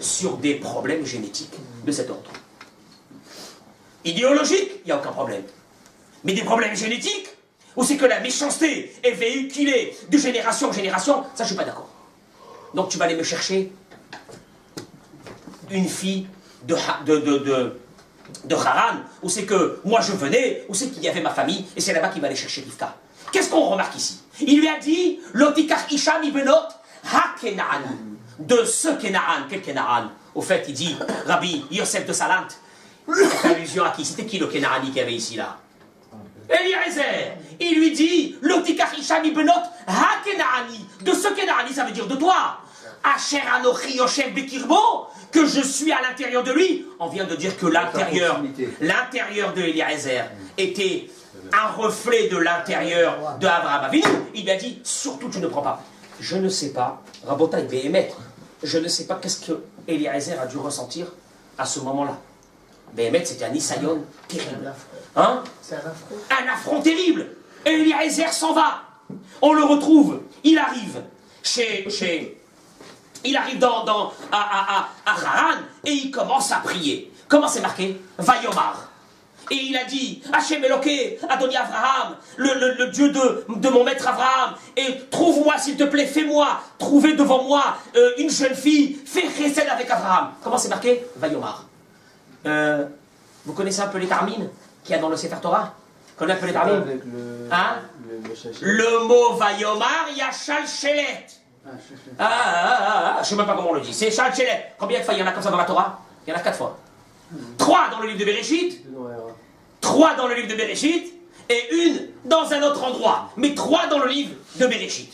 sur des problèmes génétiques de cet ordre. Idéologique, il n'y a aucun problème. Mais des problèmes génétiques, où c'est que la méchanceté est véhiculée de génération en génération, ça je ne suis pas d'accord. Donc tu vas aller me chercher une fille de Haran, où c'est que moi je venais, où c'est qu'il y avait ma famille, et c'est là-bas qu'il va aller chercher Rivka. Qu'est-ce qu'on remarque ici? Il lui a dit, Lotikach Isham Ibenot Ha-Kenaan. De ce Kenaan, quel Kenaan? Au fait, il dit, Rabbi Yosef de Salant, il fait allusion à qui? C'était qui le Kenaani qu'il y avait ici, là? Eliezer. Il lui dit, Lotikach Isham Ibenot Ha-Kenaani. De ce Kenaani, ça veut dire de toi. Asher Anochi Yosef Bekirbo, que je suis à l'intérieur de lui. On vient de dire que l'intérieur de Eliezer était un reflet de l'intérieur de Avraham Avinu. Il lui a dit, surtout tu ne prends pas. Je ne sais pas, Rabotai Béhémet, je ne sais pas qu'est-ce que Eliezer a dû ressentir à ce moment-là. Béhémet, c'était un Isaïon terrible. Hein? C'est un affront. Un affront terrible. Et Eliezer s'en va. On le retrouve. Il arrive il arrive à Haran et il commence à prier. Comment c'est marqué? Vayomar. Et il a dit, Hachem Eloké, Adoni Avraham, le Dieu de mon maître Avraham, et trouve-moi s'il te plaît, fais-moi trouver devant moi une jeune fille, fais chesed avec Avraham. Comment c'est marqué? Vayomar. Vous connaissez un peu les tarmines qu'il y a dans le Sefer Torah? Vous connaissez un peu les tarmines? Le mot Vayomar, il y a Shalchelet. Je ne sais même pas comment on le dit. C'est Shalchelet. Combien de fois il y en a comme ça dans la Torah? Il y en a 4 fois. 3 dans le livre de Bereshit, 3 dans le livre de Bereshit, et une dans un autre endroit, mais 3 dans le livre de Bereshit.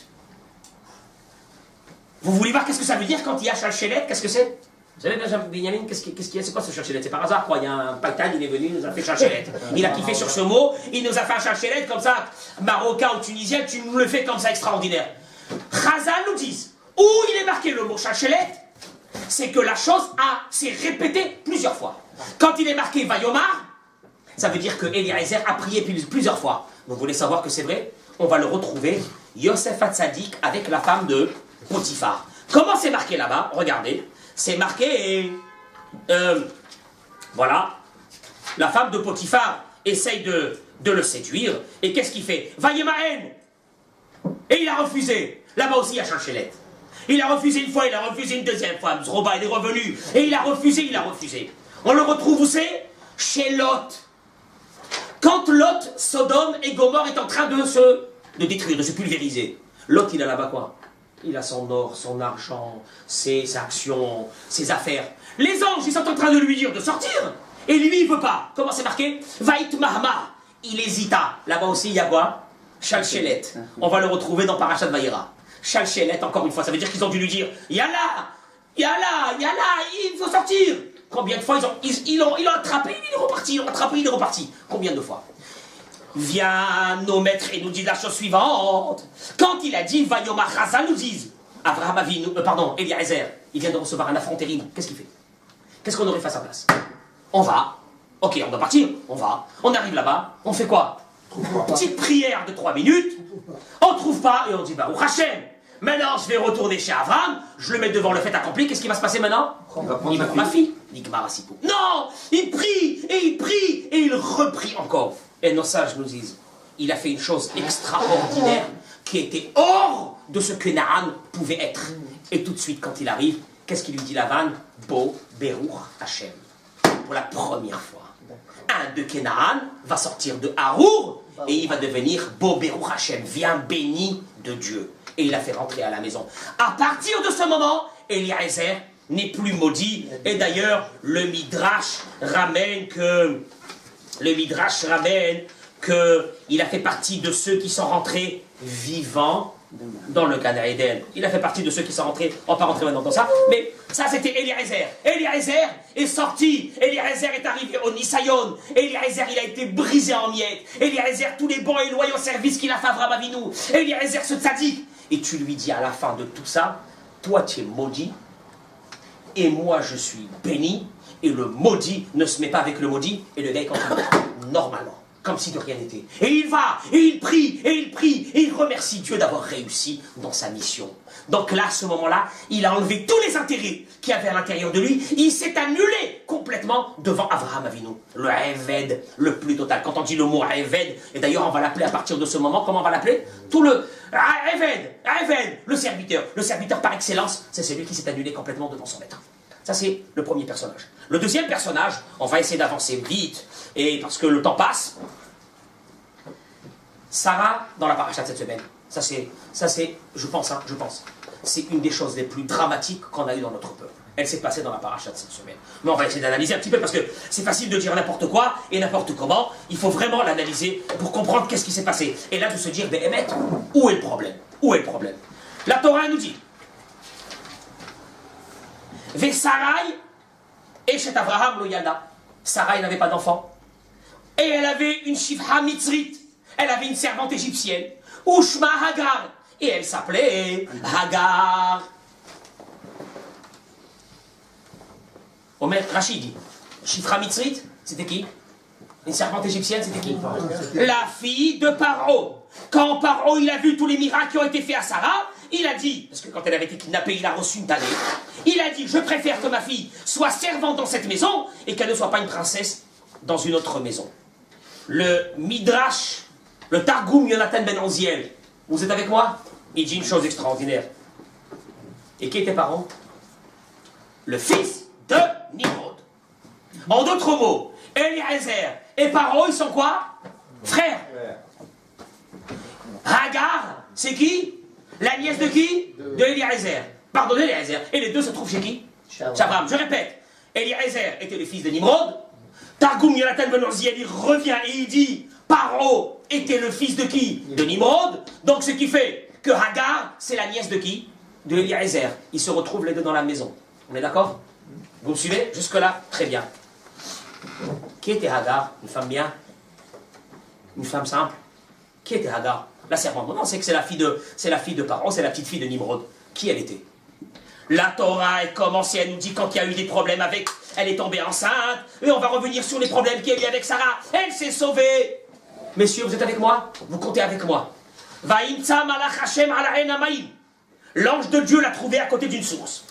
Vous voulez voir qu'est-ce que ça veut dire quand il y a Shalchelet? Qu'est-ce que c'est? Vous savez, Benjamin, qu'est-ce qu'il y a? C'est quoi ce Chalchelet? C'est par hasard, quoi. Il y a un païtan, il est venu, il nous a fait Chalchelet. Il a kiffé sur ce mot, il nous a fait un Chalchelet comme ça, marocain ou tunisien, tu nous le fais comme ça, extraordinaire. Chazal nous dit, où il est marqué le mot Chalchelet, c'est que la chose s'est répétée plusieurs fois. Quand il est marqué Vayomar, ça veut dire que Eliezer a prié plusieurs fois. Vous voulez savoir que c'est vrai? On va le retrouver, Yosef Hatzadik, avec la femme de Potiphar. Comment c'est marqué là-bas? Regardez. C'est marqué, voilà, la femme de Potiphar essaye de le séduire, et qu'est-ce qu'il fait? Vayemaen. Et il a refusé. Là-bas aussi, il y a Chalchelet. Il a refusé une fois, il a refusé une deuxième fois. Zroba, il est revenu, et il a refusé. On le retrouve où c'est? Chez Lot. Quand Lot, Sodome et Gomorrhe est en train de détruire, de se pulvériser, Lot, il a là-bas quoi? Il a son or, son argent, ses actions, ses affaires. Les anges, ils sont en train de lui dire de sortir. Et lui, il ne veut pas. Comment c'est marqué? Vaït Mahma. Il hésita. Là-bas aussi, il y a quoi? Chalchelet. On va le retrouver dans Parashat Vayera. Chalchelet, encore une fois. Ça veut dire qu'ils ont dû lui dire Yalla, Yalla, Yalla, il faut sortir. Combien de fois ils l'ont attrapé, il est reparti, ils l'ont attrapé, il est reparti. Combien de fois? Viens, nos maîtres, et nous disent la chose suivante. Quand il a dit Vayomar Chazal, nous disent Abraham Avinu, Eliezer, il vient de recevoir un affront terrible. Qu'est-ce qu'il fait? Qu'est-ce qu'on aurait fait à sa place? On va. Ok, on doit partir. On va. On arrive là-bas. On fait quoi? Petite prière de 3 minutes. On ne trouve pas et on dit Baruch Hashem. Maintenant, je vais retourner chez Abraham. Je le mets devant le fait accompli. Qu'est-ce qui va se passer maintenant? Il va prendre ma fille. Non, il prie et il reprie encore. Et nos sages nous disent, il a fait une chose extraordinaire qui était hors de ce que Naaman pouvait être. Et tout de suite, quand il arrive, qu'est-ce qu'il lui dit Lavan? Bo Beruch Hashem. Pour la première fois. Un de Canaan va sortir de Harour et il va devenir Bo Beruch Hashem. Viens béni de Dieu. Et il a fait rentrer à la maison. À partir de ce moment, Eliezer n'est plus maudit. Et d'ailleurs, le Midrash ramène qu'il a fait partie de ceux qui sont rentrés vivants dans le Gan Eden. Il a fait partie de ceux qui sont rentrés, on va pas rentrer maintenant dans ça, mais ça c'était Eliezer. Eliezer est sorti, Eliezer est arrivé au Nisayon, Eliezer il a été brisé en miettes, Eliezer tous les bons et loyaux services qu'il a fait à Abraham Avinu, Eliezer ce tzaddik. Et tu lui dis à la fin de tout ça, toi tu es maudit, et moi je suis béni, et le maudit ne se met pas avec le maudit, et le gars il continue normalement, comme si de rien n'était. Et il va, et il prie, et il remercie Dieu d'avoir réussi dans sa mission. Donc là, à ce moment-là, il a enlevé tous les intérêts qu'il y avait à l'intérieur de lui, il s'est annulé complètement devant Abraham Avinu, le Eved, le plus total. Quand on dit le mot Eved, et d'ailleurs on va l'appeler à partir de ce moment, comment on va l'appeler? Tout le Eved, le serviteur par excellence, c'est celui qui s'est annulé complètement devant son maître. Ça, c'est le premier personnage. Le deuxième personnage, on va essayer d'avancer vite, et parce que le temps passe. Sarah, dans la paracha de cette semaine, ça c'est, je pense, c'est une des choses les plus dramatiques qu'on a eues dans notre peuple. Elle s'est passée dans la paracha de cette semaine. Mais on va essayer d'analyser un petit peu, parce que c'est facile de dire n'importe quoi et n'importe comment. Il faut vraiment l'analyser pour comprendre qu'est-ce qui s'est passé. Et là, de se dire, Béhémet, où est le problème? Où est le problème? La Torah nous dit, Sarai et chez Abraham lo yada. Sarai n'avait pas d'enfant. Et elle avait une shivha mitzrit. Elle avait une servante égyptienne. Ushma Hagar. Et elle s'appelait Hagar. Omer Rachid dit, shivha mitzrit, c'était qui? Une servante égyptienne, c'était qui? La fille de Paro. Quand Paro il a vu tous les miracles qui ont été faits à Sarah, il a dit, parce que quand elle avait été kidnappée, il a reçu une tannée, il a dit, je préfère que ma fille soit servante dans cette maison et qu'elle ne soit pas une princesse dans une autre maison. Le Midrash, le Targum Yonatan ben Onziel, vous êtes avec moi? Il dit une chose extraordinaire. Et qui était Paro? Le fils de Nimrod. En d'autres mots, Eliezer et Paro, ils sont quoi? Frères. Hagar, c'est qui? La nièce de qui? De Eliezer. Pardon, Eliezer. Et les deux se trouvent chez qui? Chez Abraham. Je répète, Eliezer était le fils de Nimrod. Targum Yonatan ben Onziel, il revient et il dit Paro était le fils de qui? De Nimrod. Donc ce qui fait que Hagar, c'est la nièce de qui? De Eliezer. Ils se retrouvent les deux dans la maison. On est d'accord? Vous me suivez? Jusque-là, très bien. Qui était Hagar? Une femme bien? Une femme simple? Qui était Hagar? La servante. Non, c'est que c'est la fille de Paro, c'est la petite fille de Nimrod. Qui elle était? La Torah, elle commence et elle nous dit quand il y a eu des problèmes avec, elle est tombée enceinte, et on va revenir sur les problèmes qu'il y a eu avec Sarah. Elle s'est sauvée. Messieurs, vous êtes avec moi? Vous comptez avec moi? Va'imtsa malach Hashem ala ein hamayim. L'ange de Dieu l'a trouvée à côté d'une source.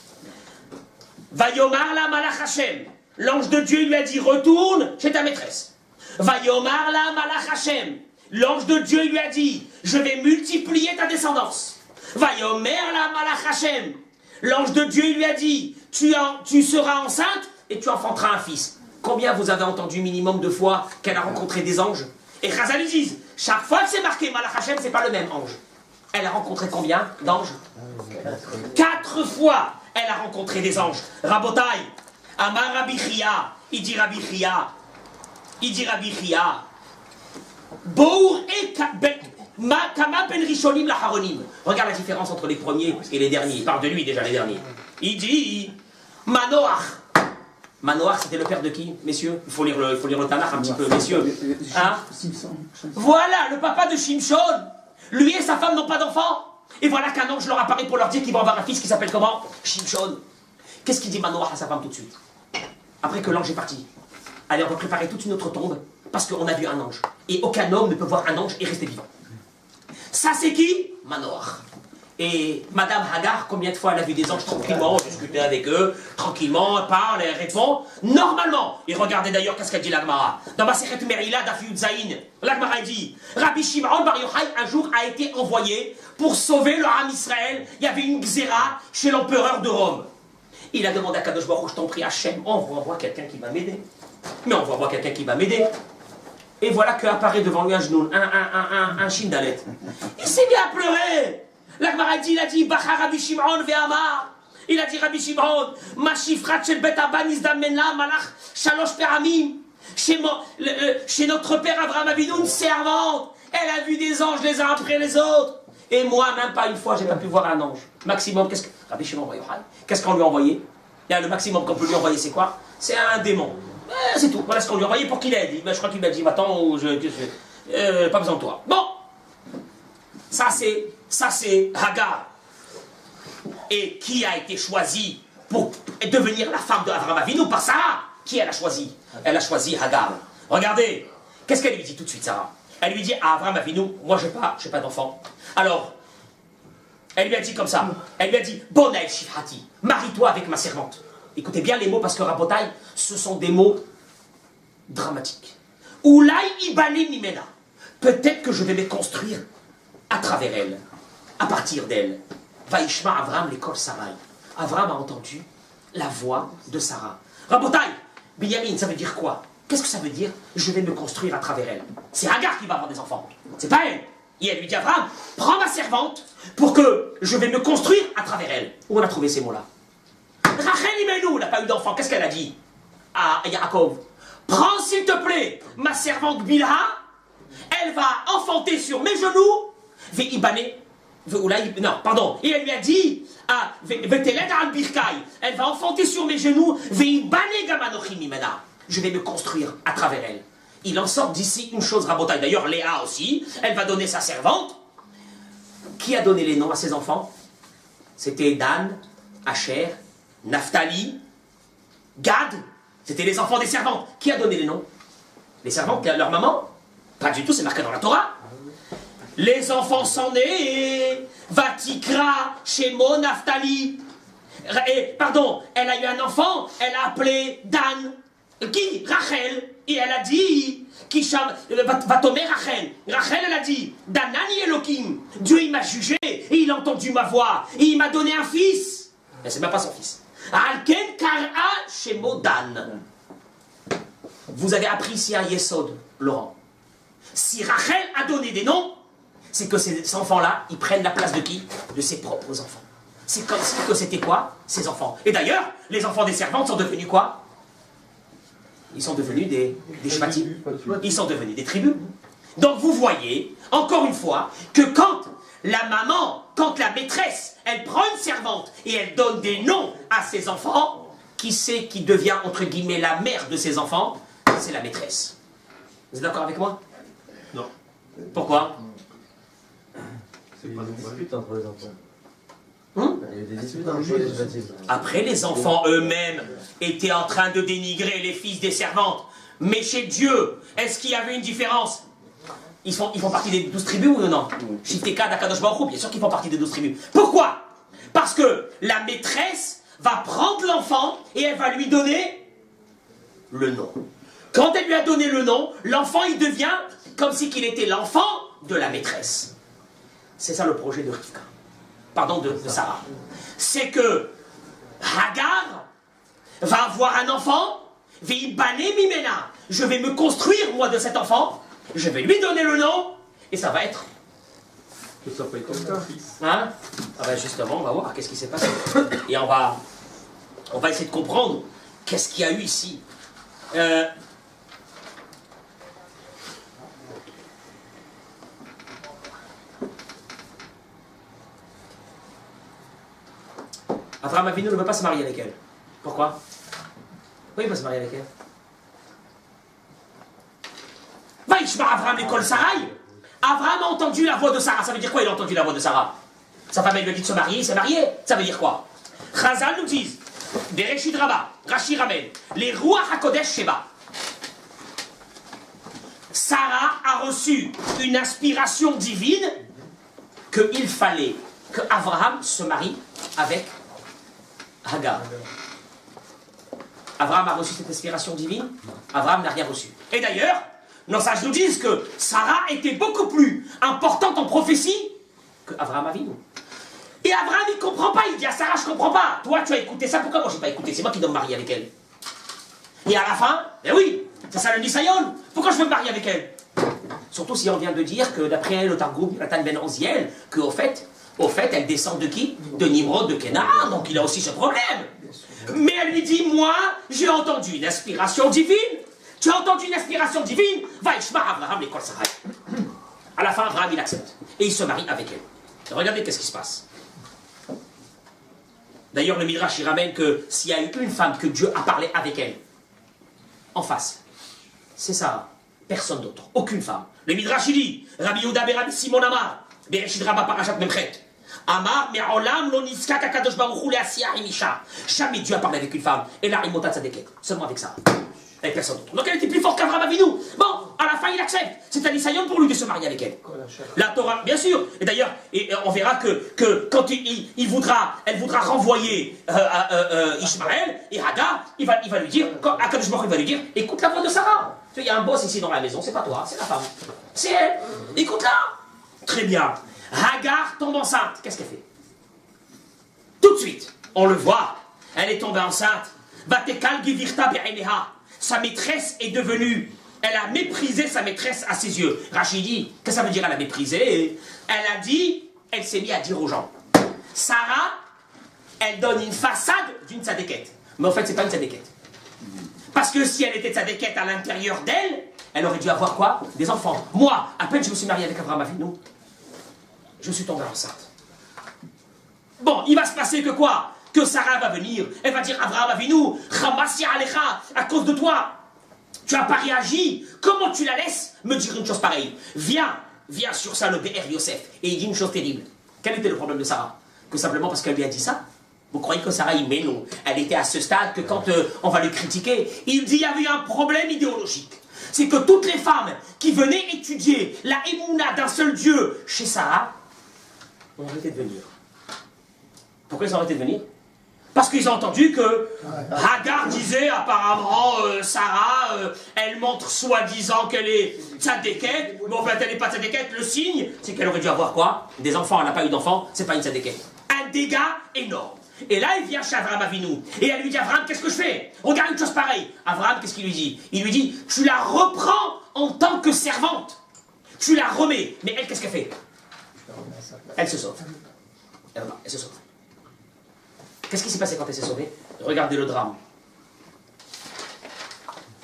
Vayomar la malach Hashem. L'ange de Dieu lui a dit retourne chez ta maîtresse. Vayomar la malach Hashem. L'ange de Dieu lui a dit je vais multiplier ta descendance. Vayomer la malach Hashem. L'ange de Dieu lui a dit tu seras enceinte et tu enfanteras un fils. Combien vous avez entendu minimum de fois qu'elle a rencontré des anges? Et Chazal ils disent chaque fois que c'est marqué malach Hashem, c'est pas le même ange. Elle a rencontré combien d'anges? 4 fois elle a rencontré des anges. Rabotai, Amar Rabbi Chia, il dit Rabbi Chia, Bour et Kama ben Rishonim laharonim. Regarde la différence entre les premiers et les derniers. Il parle de lui déjà, les derniers. Il dit Manoach. Manoach, c'était le père de qui, messieurs? Il faut lire le Tanakh un petit peu, messieurs. Hein? Voilà, le papa de Shimshon. Lui et sa femme n'ont pas d'enfant. Et voilà qu'un ange leur apparaît pour leur dire qu'il va avoir un fils qui s'appelle comment? Shimshon. Qu'est-ce qu'il dit Manoach à sa femme tout de suite? Après que l'ange est parti. Allez, on va préparer toute une autre tombe parce qu'on a vu un ange. Et aucun homme ne peut voir un ange et rester vivant. Ça c'est qui? Manoach. Et Madame Hagar, combien de fois elle a vu des anges tranquillement, discuter avec eux, tranquillement, elle parle, elle répond, normalement. Et regardez d'ailleurs qu'est-ce qu'elle dit l'Agmara. Dans Masechet Merila d'Afiyud Zaïn, l'Agmara dit, Rabbi Shimon Bar Yochai un jour a été envoyé pour sauver le Ham Israël. Il y avait une xéra chez l'empereur de Rome. Il a demandé à Kadosh Baruch Hu, je t'en prie Hachem, envoie-moi quelqu'un qui va m'aider. Mais envoie-moi quelqu'un qui va m'aider. Et voilà qu'apparaît devant lui un genou, un Shindalet. Il s'est mis à pleurer. L'Agmara dit, il a dit, Bacha Rabbi Shimon ve'amar. Il a dit, Rabbi Shimon, ma shifrat shel bet Abba nizdamena malach shalosh peramim. Chez notre père Abraham Avinu, une servante. Elle a vu des anges les uns après les autres. Et moi, même pas une fois, j'ai pas pu voir un ange. Maximum, Rabbi Shimon qu'est-ce qu'on lui a envoyé? Le maximum qu'on peut lui envoyer, c'est quoi? C'est un démon. C'est tout. Voilà ce qu'on lui a envoyé pour qu'il aide. Je crois qu'il m'a dit, attends, pas besoin de toi. Bon. Ça c'est Hagar. Et qui a été choisi pour devenir la femme d'Abraham Avinu par Sarah? Qui elle a choisi? Elle a choisi Hagar. Regardez, qu'est-ce qu'elle lui dit tout de suite, Sarah? Elle lui dit à Abraham Avinu, moi j'ai pas d'enfant. Alors, elle lui a dit comme ça, elle lui a dit, Bonaï Shifrati, marie-toi avec ma servante. Écoutez bien les mots parce que Rabotai, ce sont des mots dramatiques. Oulai Ibali Mimena, peut-être que je vais me construire à travers elle, à partir d'elle. Vaishma Avram l'école Sarai. Avram a entendu la voix de Sarah. Rabotai, Binyamin, ça veut dire quoi? Qu'est-ce que ça veut dire? Je vais me construire à travers elle. C'est Hagar qui va avoir des enfants. C'est pas elle. Et elle lui dit Avram, prends ma servante pour que je vais me construire à travers elle. Où on a trouvé ces mots-là? Rachel Imenu n'a pas eu d'enfant. Qu'est-ce qu'elle a dit à Yaakov? Prends s'il te plaît ma servante Bilha. Elle va enfanter sur mes genoux. Non, pardon. Et elle lui a dit elle va enfanter sur mes genoux. Je vais me construire à travers elle. Il en sort d'ici une chose rabotaille. D'ailleurs, Léa aussi, elle va donner sa servante. Qui a donné les noms à ses enfants? C'était Dan, Asher, Naphtali, Gad. C'était les enfants des servantes. Qui a donné les noms? Les servantes, leur maman? Pas du tout, c'est marqué dans la Torah. Les enfants sont nés. Vatikra, Shemo, Naphtali. Pardon, elle a eu un enfant, elle a appelé Dan. Qui? Rachel. Et elle a dit, va tomber Rachel. Rachel, elle a dit, Danani Elohim. Dieu, il m'a jugé, et il a entendu ma voix, et il m'a donné un fils. Mais c'est même pas son fils. Alken Kara Shemo Dan. Vous avez appris ici à Yesod, Laurent. Si Rachel a donné des noms, c'est que ces enfants-là, ils prennent la place de qui? De ses propres enfants. C'est comme si que c'était quoi? Ses enfants. Et d'ailleurs, les enfants des servantes sont devenus quoi? Ils sont devenus des shvatim. Ils sont devenus des tribus. Donc vous voyez, encore une fois, que quand la maman, quand la maîtresse, elle prend une servante et elle donne des noms à ses enfants, qui c'est qui devient, entre guillemets, la mère de ses enfants? C'est la maîtresse. Vous êtes d'accord avec moi? Non. Pourquoi? Il y a eu des disputes entre les enfants. Il y a eu des disputes entre les baptismes. Après, les enfants eux-mêmes étaient en train de dénigrer les fils des servantes. Mais chez Dieu, est-ce qu'il y avait une différence? Ils font partie des 12 tribus ou non? Shifteka, Dakadosh Baruch Hu, bien sûr qu'ils font partie des 12 tribus. Pourquoi? Parce que la maîtresse va prendre l'enfant et elle va lui donner le nom. Quand elle lui a donné le nom, l'enfant il devient comme si qu'il était l'enfant de la maîtresse. C'est ça le projet de Rivka. Pardon, de Sarah. C'est que Hagar va avoir un enfant, Veibané Mimena. Je vais me construire moi de cet enfant, je vais lui donner le nom, et ça va être... Ça peut être comme ça. Hein? Ah ben justement, on va voir qu'est-ce qui s'est passé. Et on va essayer de comprendre qu'est-ce qu'il y a eu ici. Abraham Avinu ne veut pas se marier avec elle. Pourquoi? Pourquoi il veut pas se marier avec elle? Vaishma Abraham l'école Sarai. Abraham a entendu la voix de Sarah. Ça veut dire quoi, il a entendu la voix de Sarah? Sa femme, elle lui a dit de se marier, il s'est marié. Ça veut dire quoi? Chazal nous disent, des Reshid Rabbah, Rashi ramène, les Ruach HaKodesh Sheba. Sarah a reçu une inspiration divine qu'il fallait que Abraham se marie avec Hagar. Abraham a reçu cette inspiration divine? Abraham n'a rien reçu. Et d'ailleurs, nos sages nous disent que Sarah était beaucoup plus importante en prophétie que Abraham Avinu. Et Abraham, il ne comprend pas. Il dit à Sarah, je ne comprends pas. Toi, tu as écouté ça. Pourquoi moi, je n'ai pas écouté? C'est moi qui dois me marier avec elle. Et à la fin, eh oui, c'est ça le Nisayon. Pourquoi je veux me marier avec elle? Surtout si on vient de dire que d'après le Targum, Nathan Ben Oziel, qu'au fait, elle descend de qui? De Nimrod, de Kénar. Donc il a aussi ce problème. Mais elle lui dit, moi, j'ai entendu une inspiration divine. Tu as entendu une inspiration divine? Vaishma Abraham l'école Sarai. À la fin, Abraham, il accepte. Et il se marie avec elle. Et regardez qu'est-ce qui se passe. D'ailleurs, le Midrash, il ramène que s'il y a eu une femme que Dieu a parlé avec elle, en face, c'est Sarah. Personne d'autre. Aucune femme. Le Midrash, il dit, Rabbi Yehuda Rabbi Simon Amar, Bereshit Rabbah Parashat Memchet, Amar, Me'olam lo niska kakadosh baruch hu le'asiyah im isha. Jamais Dieu a parlé avec une femme. Et là, il monta tzadeket. Seulement avec ça. Avec personne d'autre. Donc elle était plus forte qu'Abraham Avinu. Bon, à la fin, il accepte. C'est un Nisayon pour lui de se marier avec elle. La Torah, bien sûr. Et d'ailleurs, on verra que quand elle voudra renvoyer Ishmaël et Hagar, il va lui dire, Akadosh Baruch Hu va lui dire, écoute la voix de Sarah. Tu sais, il y a un boss ici dans la maison, c'est pas toi, c'est la femme. C'est elle. Écoute-la. Très bien. Hagar tombe enceinte. Qu'est-ce qu'elle fait? Tout de suite, on le voit. Elle est tombée enceinte. Vatekal givirta be'eneha. Sa maîtresse est devenue, elle a méprisé sa maîtresse à ses yeux. Rachid dit, qu'est-ce que ça veut dire elle a méprisé? Elle a dit, elle s'est mise à dire aux gens. Sarah, elle donne une façade d'une tzadékette. Mais en fait, c'est pas une tzadékette. Parce que si elle était tzadékette à l'intérieur d'elle, elle aurait dû avoir quoi? Des enfants. Moi, à peine je me suis marié avec Abraham Avinu, je suis tombé enceinte. Bon, il va se passer que quoi? Que Sarah va venir, elle va dire Abraham Avinu, Chamasya Alecha, à cause de toi, tu n'as pas réagi. Comment tu la laisses me dire une chose pareille? Viens sur ça le Be'er Yosef. Et il dit une chose terrible. Quel était le problème de Sarah? Que simplement parce qu'elle lui a dit ça? Vous croyez que Sarah, mais non. Elle était à ce stade que quand on va le critiquer, il dit il y avait un problème idéologique. C'est que toutes les femmes qui venaient étudier la Emouna d'un seul Dieu chez Sarah ont arrêté de venir. Pourquoi ils ont arrêté de venir? Parce qu'ils ont entendu que Hagar disait apparemment Sarah, elle montre soi-disant qu'elle est tzadékette, mais en fait elle n'est pas tzadékette. Le signe, c'est qu'elle aurait dû avoir quoi? Des enfants, elle n'a pas eu d'enfants, c'est pas une tzadékette. Un dégât énorme. Et là, il vient chez Abraham Avinu. Et elle lui dit, Abraham, qu'est-ce que je fais? Regarde une chose pareille. Abraham, qu'est-ce qu'il lui dit? Il lui dit, tu la reprends en tant que servante. Tu la remets. Mais elle, qu'est-ce qu'elle fait? Elle se sauve. Elle se sauve. Qu'est-ce qui s'est passé quand elle s'est sauvée? Regardez le drame.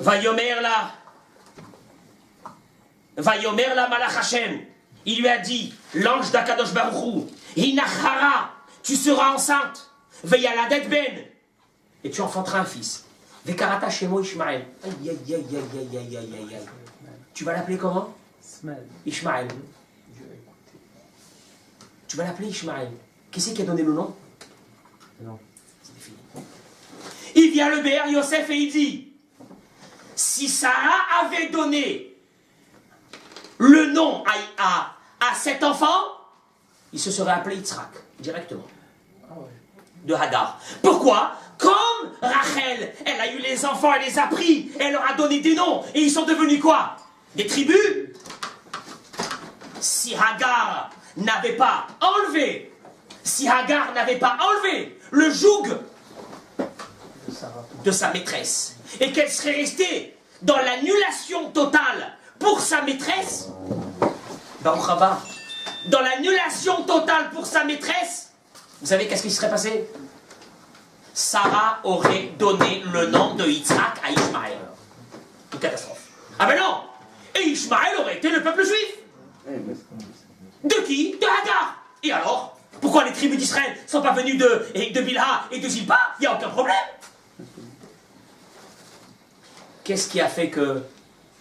Vayomer la Malach Hashem. Il lui a dit, l'ange d'Akadosh Baruch Hu, Hinachara, tu seras enceinte. Veyaladet ben. et tu enfanteras un fils. Vekarata Shemo Ishmael. Aïe, aïe, aïe, aïe, aïe, aïe, aïe, aïe, aïe. Tu vas l'appeler comment? Ishmael. Tu vas l'appeler Ishmael. Qui c'est qui a donné le nom? Non. C'est fini. Il vient le Béer Yosef et il dit, si Sarah avait donné le nom à cet enfant, il se serait appelé Yitzhak, directement. De Hagar. Pourquoi? Comme Rachel, elle a eu les enfants, elle les a pris, elle leur a donné des noms, et ils sont devenus quoi? Des tribus. Si Hagar n'avait pas enlevé, le joug de sa maîtresse, et qu'elle serait restée dans l'annulation totale pour sa maîtresse, Baruch Haba, dans l'annulation totale pour sa maîtresse, vous savez qu'est-ce qui serait passé? Sarah aurait donné le nom de Yitzhak à Ishmaël. Une catastrophe. Ah ben non! Et Ishmaël aurait été le peuple juif. De qui? De Hagar. Et alors? Pourquoi les tribus d'Israël ne sont pas venues de Bilha et de Zilpa? Il n'y a aucun problème. Qu'est-ce qui a fait que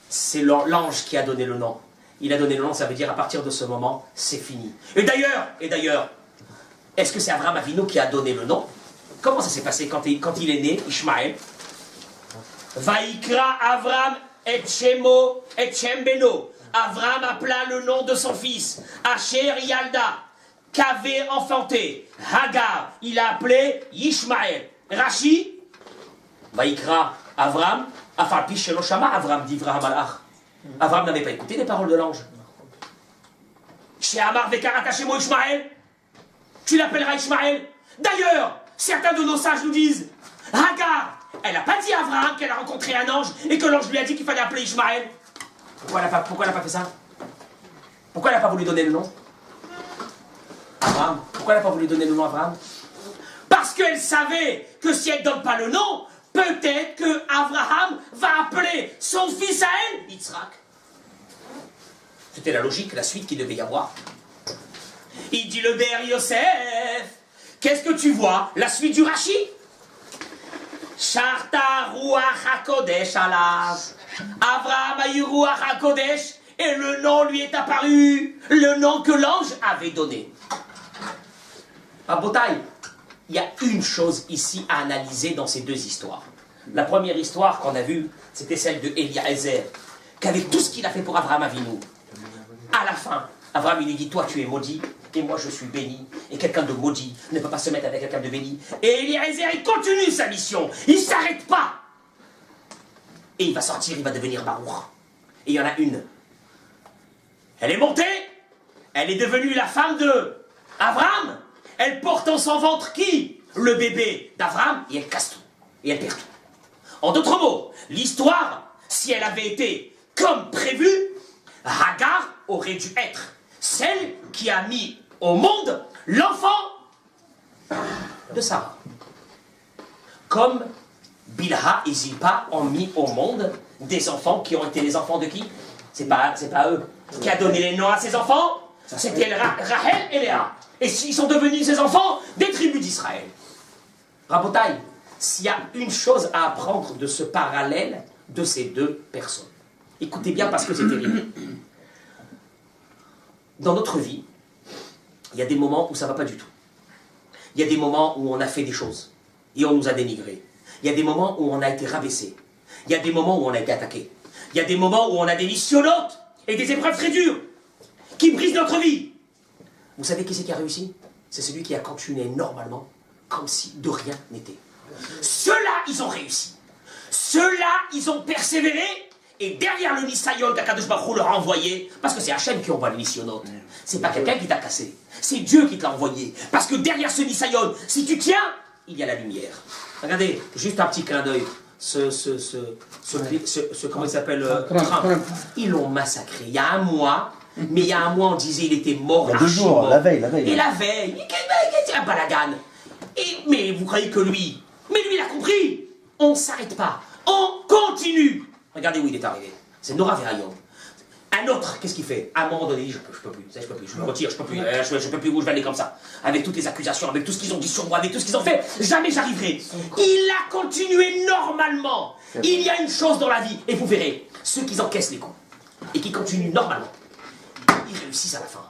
c'est l'ange qui a donné le nom? Il a donné le nom, ça veut dire à partir de ce moment, c'est fini. Et d'ailleurs, est-ce que c'est Abraham Avinu qui a donné le nom? Comment ça s'est passé quand il est né, Ishmaël? Vaikra Avram et Shemo et Shem Beno. Avram appela le nom de son fils, Asher Yalda, qu'avait enfanté Hagar. Il a appelé Ishmaël. Rashi, Vaikra Avram, Afalpi Shelo Shama Avram, dit Avraham Alach. Avram n'avait pas écouté les paroles de l'ange. Chez Amar Vekarata Shemo Ishmaël, tu l'appelleras Ishmaël. D'ailleurs, certains de nos sages nous disent, Hagar, elle n'a pas dit à Abraham qu'elle a rencontré un ange et que l'ange lui a dit qu'il fallait appeler Ishmaël. Pourquoi elle n'a pas fait ça? Pourquoi elle n'a pas voulu donner le nom? Abraham. Pourquoi elle n'a pas voulu donner le nom à Abraham? Parce qu'elle savait que si elle ne donne pas le nom, peut-être que Abraham va appeler son fils à elle, Yitzhak. C'était la logique, la suite qu'il devait y avoir. Il dit le Béer Yosef. Qu'est-ce que tu vois? La suite du Rashi. Sharta Ruach HaKodesh alav. Avraham a eu Ruach HaKodesh et le nom lui est apparu. Le nom que l'ange avait donné. Rabotai, il y a une chose ici à analyser dans ces deux histoires. La première histoire qu'on a vue, c'était celle de Eliezer, qu'avec tout ce qu'il a fait pour Avraham Avinu, à la fin, Avraham il lui dit, toi tu es maudit, et moi je suis béni, et quelqu'un de maudit ne peut pas se mettre avec quelqu'un de béni. Et Eliezer, il continue sa mission, il ne s'arrête pas. Et il va sortir, il va devenir Baruch. Et il y en a une. Elle est montée, elle est devenue la femme de Avraham. Elle porte en son ventre qui? Le bébé d'Avraham, et elle casse tout, et elle perd tout. En d'autres mots, l'histoire, si elle avait été comme prévu, Hagar aurait dû être celle qui a mis au monde l'enfant de Sarah. Comme Bilha et Zilpa ont mis au monde des enfants qui ont été les enfants de qui? C'est pas eux. Qui a donné les noms à ces enfants? C'était Rachel et Léa. Et ils sont devenus ces enfants des tribus d'Israël. Rabotai, s'il y a une chose à apprendre de ce parallèle de ces deux personnes, écoutez bien parce que c'est terrible. Dans notre vie, il y a des moments où ça ne va pas du tout. Il y a des moments où on a fait des choses et on nous a dénigrés. Il y a des moments où on a été rabaissé. Il y a des moments où on a été attaqué. Il y a des moments où on a des missionnotes et des épreuves très dures qui brisent notre vie. Vous savez qui c'est qui a réussi? C'est celui qui a continué normalement, comme si de rien n'était. Ceux-là, ils ont réussi. Ceux-là, ils ont persévéré. Et derrière le Nisayon qu'Akadosh Baruch Hu leur a envoyé, parce que c'est Hachem qui envoie le missionnote, c'est pas quelqu'un qui t'a cassé, c'est Dieu qui te l'a envoyé. Parce que derrière ce Nisayon, si tu tiens, il y a la lumière. Regardez, juste un petit clin d'œil. Comment il s'appelle Trump. Ils l'ont massacré. Il y a un mois, mais il y a un mois, on disait il était mort. Il y a 2 jours, la veille. Et la veille, il était un balagan. Mais vous croyez que lui, il a compris. On ne s'arrête pas. On continue. Regardez où il est arrivé. C'est Nora Verayom. Un autre, qu'est-ce qu'il fait? À un moment donné, je peux plus, je me retire, je peux plus, où je vais aller comme ça. Avec toutes les accusations, avec tout ce qu'ils ont dit sur moi, avec tout ce qu'ils ont fait, jamais j'arriverai. Il a continué normalement. Il y a une chose dans la vie, et vous verrez, ceux qui encaissent les coups, et qui continuent normalement, ils réussissent à la fin.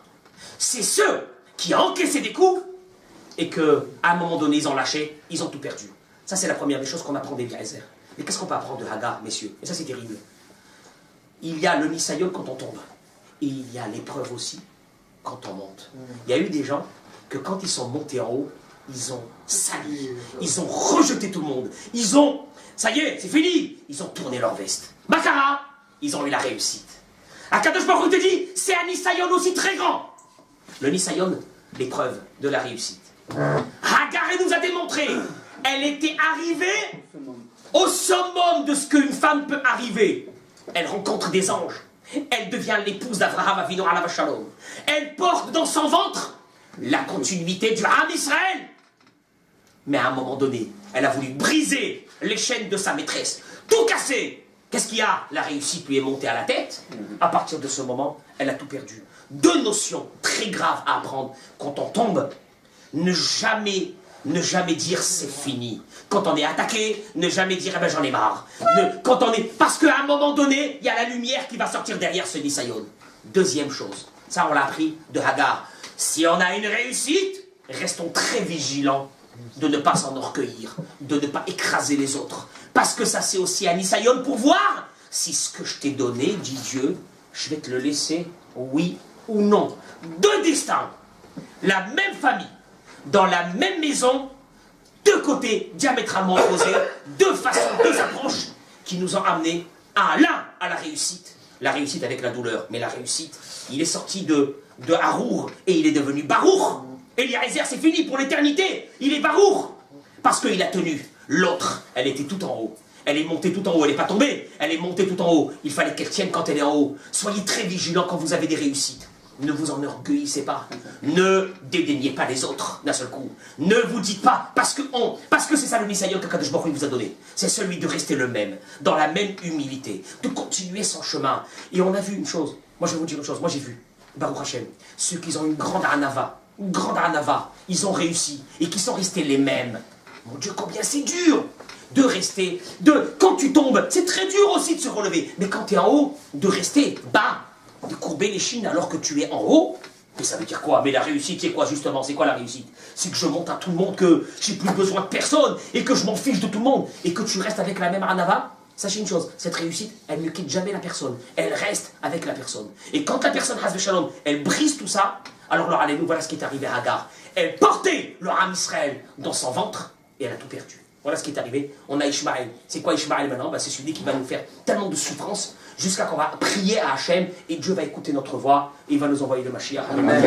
C'est ceux qui ont encaissé des coups, et qu'à un moment donné, ils ont lâché, ils ont tout perdu. Ça, c'est la première des choses qu'on apprend d'Eliezer. Mais qu'est-ce qu'on peut apprendre de Hagar, messieurs? Et ça, c'est terrible. Il y a le Nisayon quand on tombe. Et il y a l'épreuve aussi quand on monte. Il y a eu des gens que quand ils sont montés en haut, ils ont sali, ils ont rejeté tout le monde. Ils ont, ça y est, c'est fini. Ils ont tourné leur veste. Makara, ils ont eu la réussite. Akadosh Baruch Hu te dit, c'est un Nisayon aussi très grand. Le Nisayon, l'épreuve de la réussite. Hagar, elle nous a démontré, elle était arrivée au summum de ce qu'une femme peut arriver. Elle rencontre des anges. Elle devient l'épouse d'Abraham Avinu alav shalom. Elle porte dans son ventre la continuité du Ham Israël. Mais à un moment donné, elle a voulu briser les chaînes de sa maîtresse. Tout casser. Qu'est-ce qu'il y a? La réussite lui est montée à la tête. À partir de ce moment, elle a tout perdu. Deux notions très graves à apprendre quand on tombe. Ne jamais dire c'est fini. Quand on est attaqué, ne jamais dire eh ben j'en ai marre. Quand on est, parce qu'à un moment donné, il y a la lumière qui va sortir derrière ce Nisayon. Deuxième chose, ça on l'a appris de Hagar. Si on a une réussite, restons très vigilants de ne pas s'enorgueillir, de ne pas écraser les autres. Parce que ça c'est aussi un Nisayon pour voir si ce que je t'ai donné, dit Dieu, je vais te le laisser, oui ou non. Deux destins, la même famille, dans la même maison, deux côtés diamétralement opposés, deux façons, deux approches qui nous ont amenés à l'un à la réussite avec la douleur, mais la réussite, il est sorti de Harour et il est devenu Barour. Eliezer, c'est fini pour l'éternité, il est Barour, parce qu'il a tenu. L'autre, elle était tout en haut. Elle est montée tout en haut, elle n'est pas tombée, elle est montée tout en haut. Il fallait qu'elle tienne quand elle est en haut. Soyez très vigilants quand vous avez des réussites. Ne vous enorgueillissez pas. Ne dédaignez pas les autres d'un seul coup. Ne vous dites pas, parce que c'est ça le Nisayon que Kadosh Baruch Hu vous a donné. C'est celui de rester le même, dans la même humilité, de continuer son chemin. Et on a vu une chose. Moi, je vais vous dire une chose. Moi, j'ai vu, Baruch Hashem, ceux qui ont une grande anava, ils ont réussi et qui sont restés les mêmes. Mon Dieu, combien c'est dur de rester, quand tu tombes, c'est très dur aussi de se relever. Mais quand tu es en haut, de rester bas, de courber les chines alors que tu es en haut. Mais ça veut dire quoi? Mais la réussite, c'est quoi justement? C'est quoi la réussite? C'est que je monte à tout le monde, que j'ai plus besoin de personne, et que je m'en fiche de tout le monde, et que tu restes avec la même anava. Sachez une chose, cette réussite, elle ne quitte jamais la personne. Elle reste avec la personne. Et quand la personne, Hasbe Shalom, elle brise tout ça, alors allez-nous, voilà ce qui est arrivé à Hagar. Elle portait le Ham Israël dans son ventre, et elle a tout perdu. Voilà ce qui est arrivé. On a Ishmaël. C'est quoi Ishmaël maintenant? C'est celui qui va nous faire tellement de souffrance jusqu'à qu'on va prier à Hachem et Dieu va écouter notre voix et il va nous envoyer le Mashiach. Amen.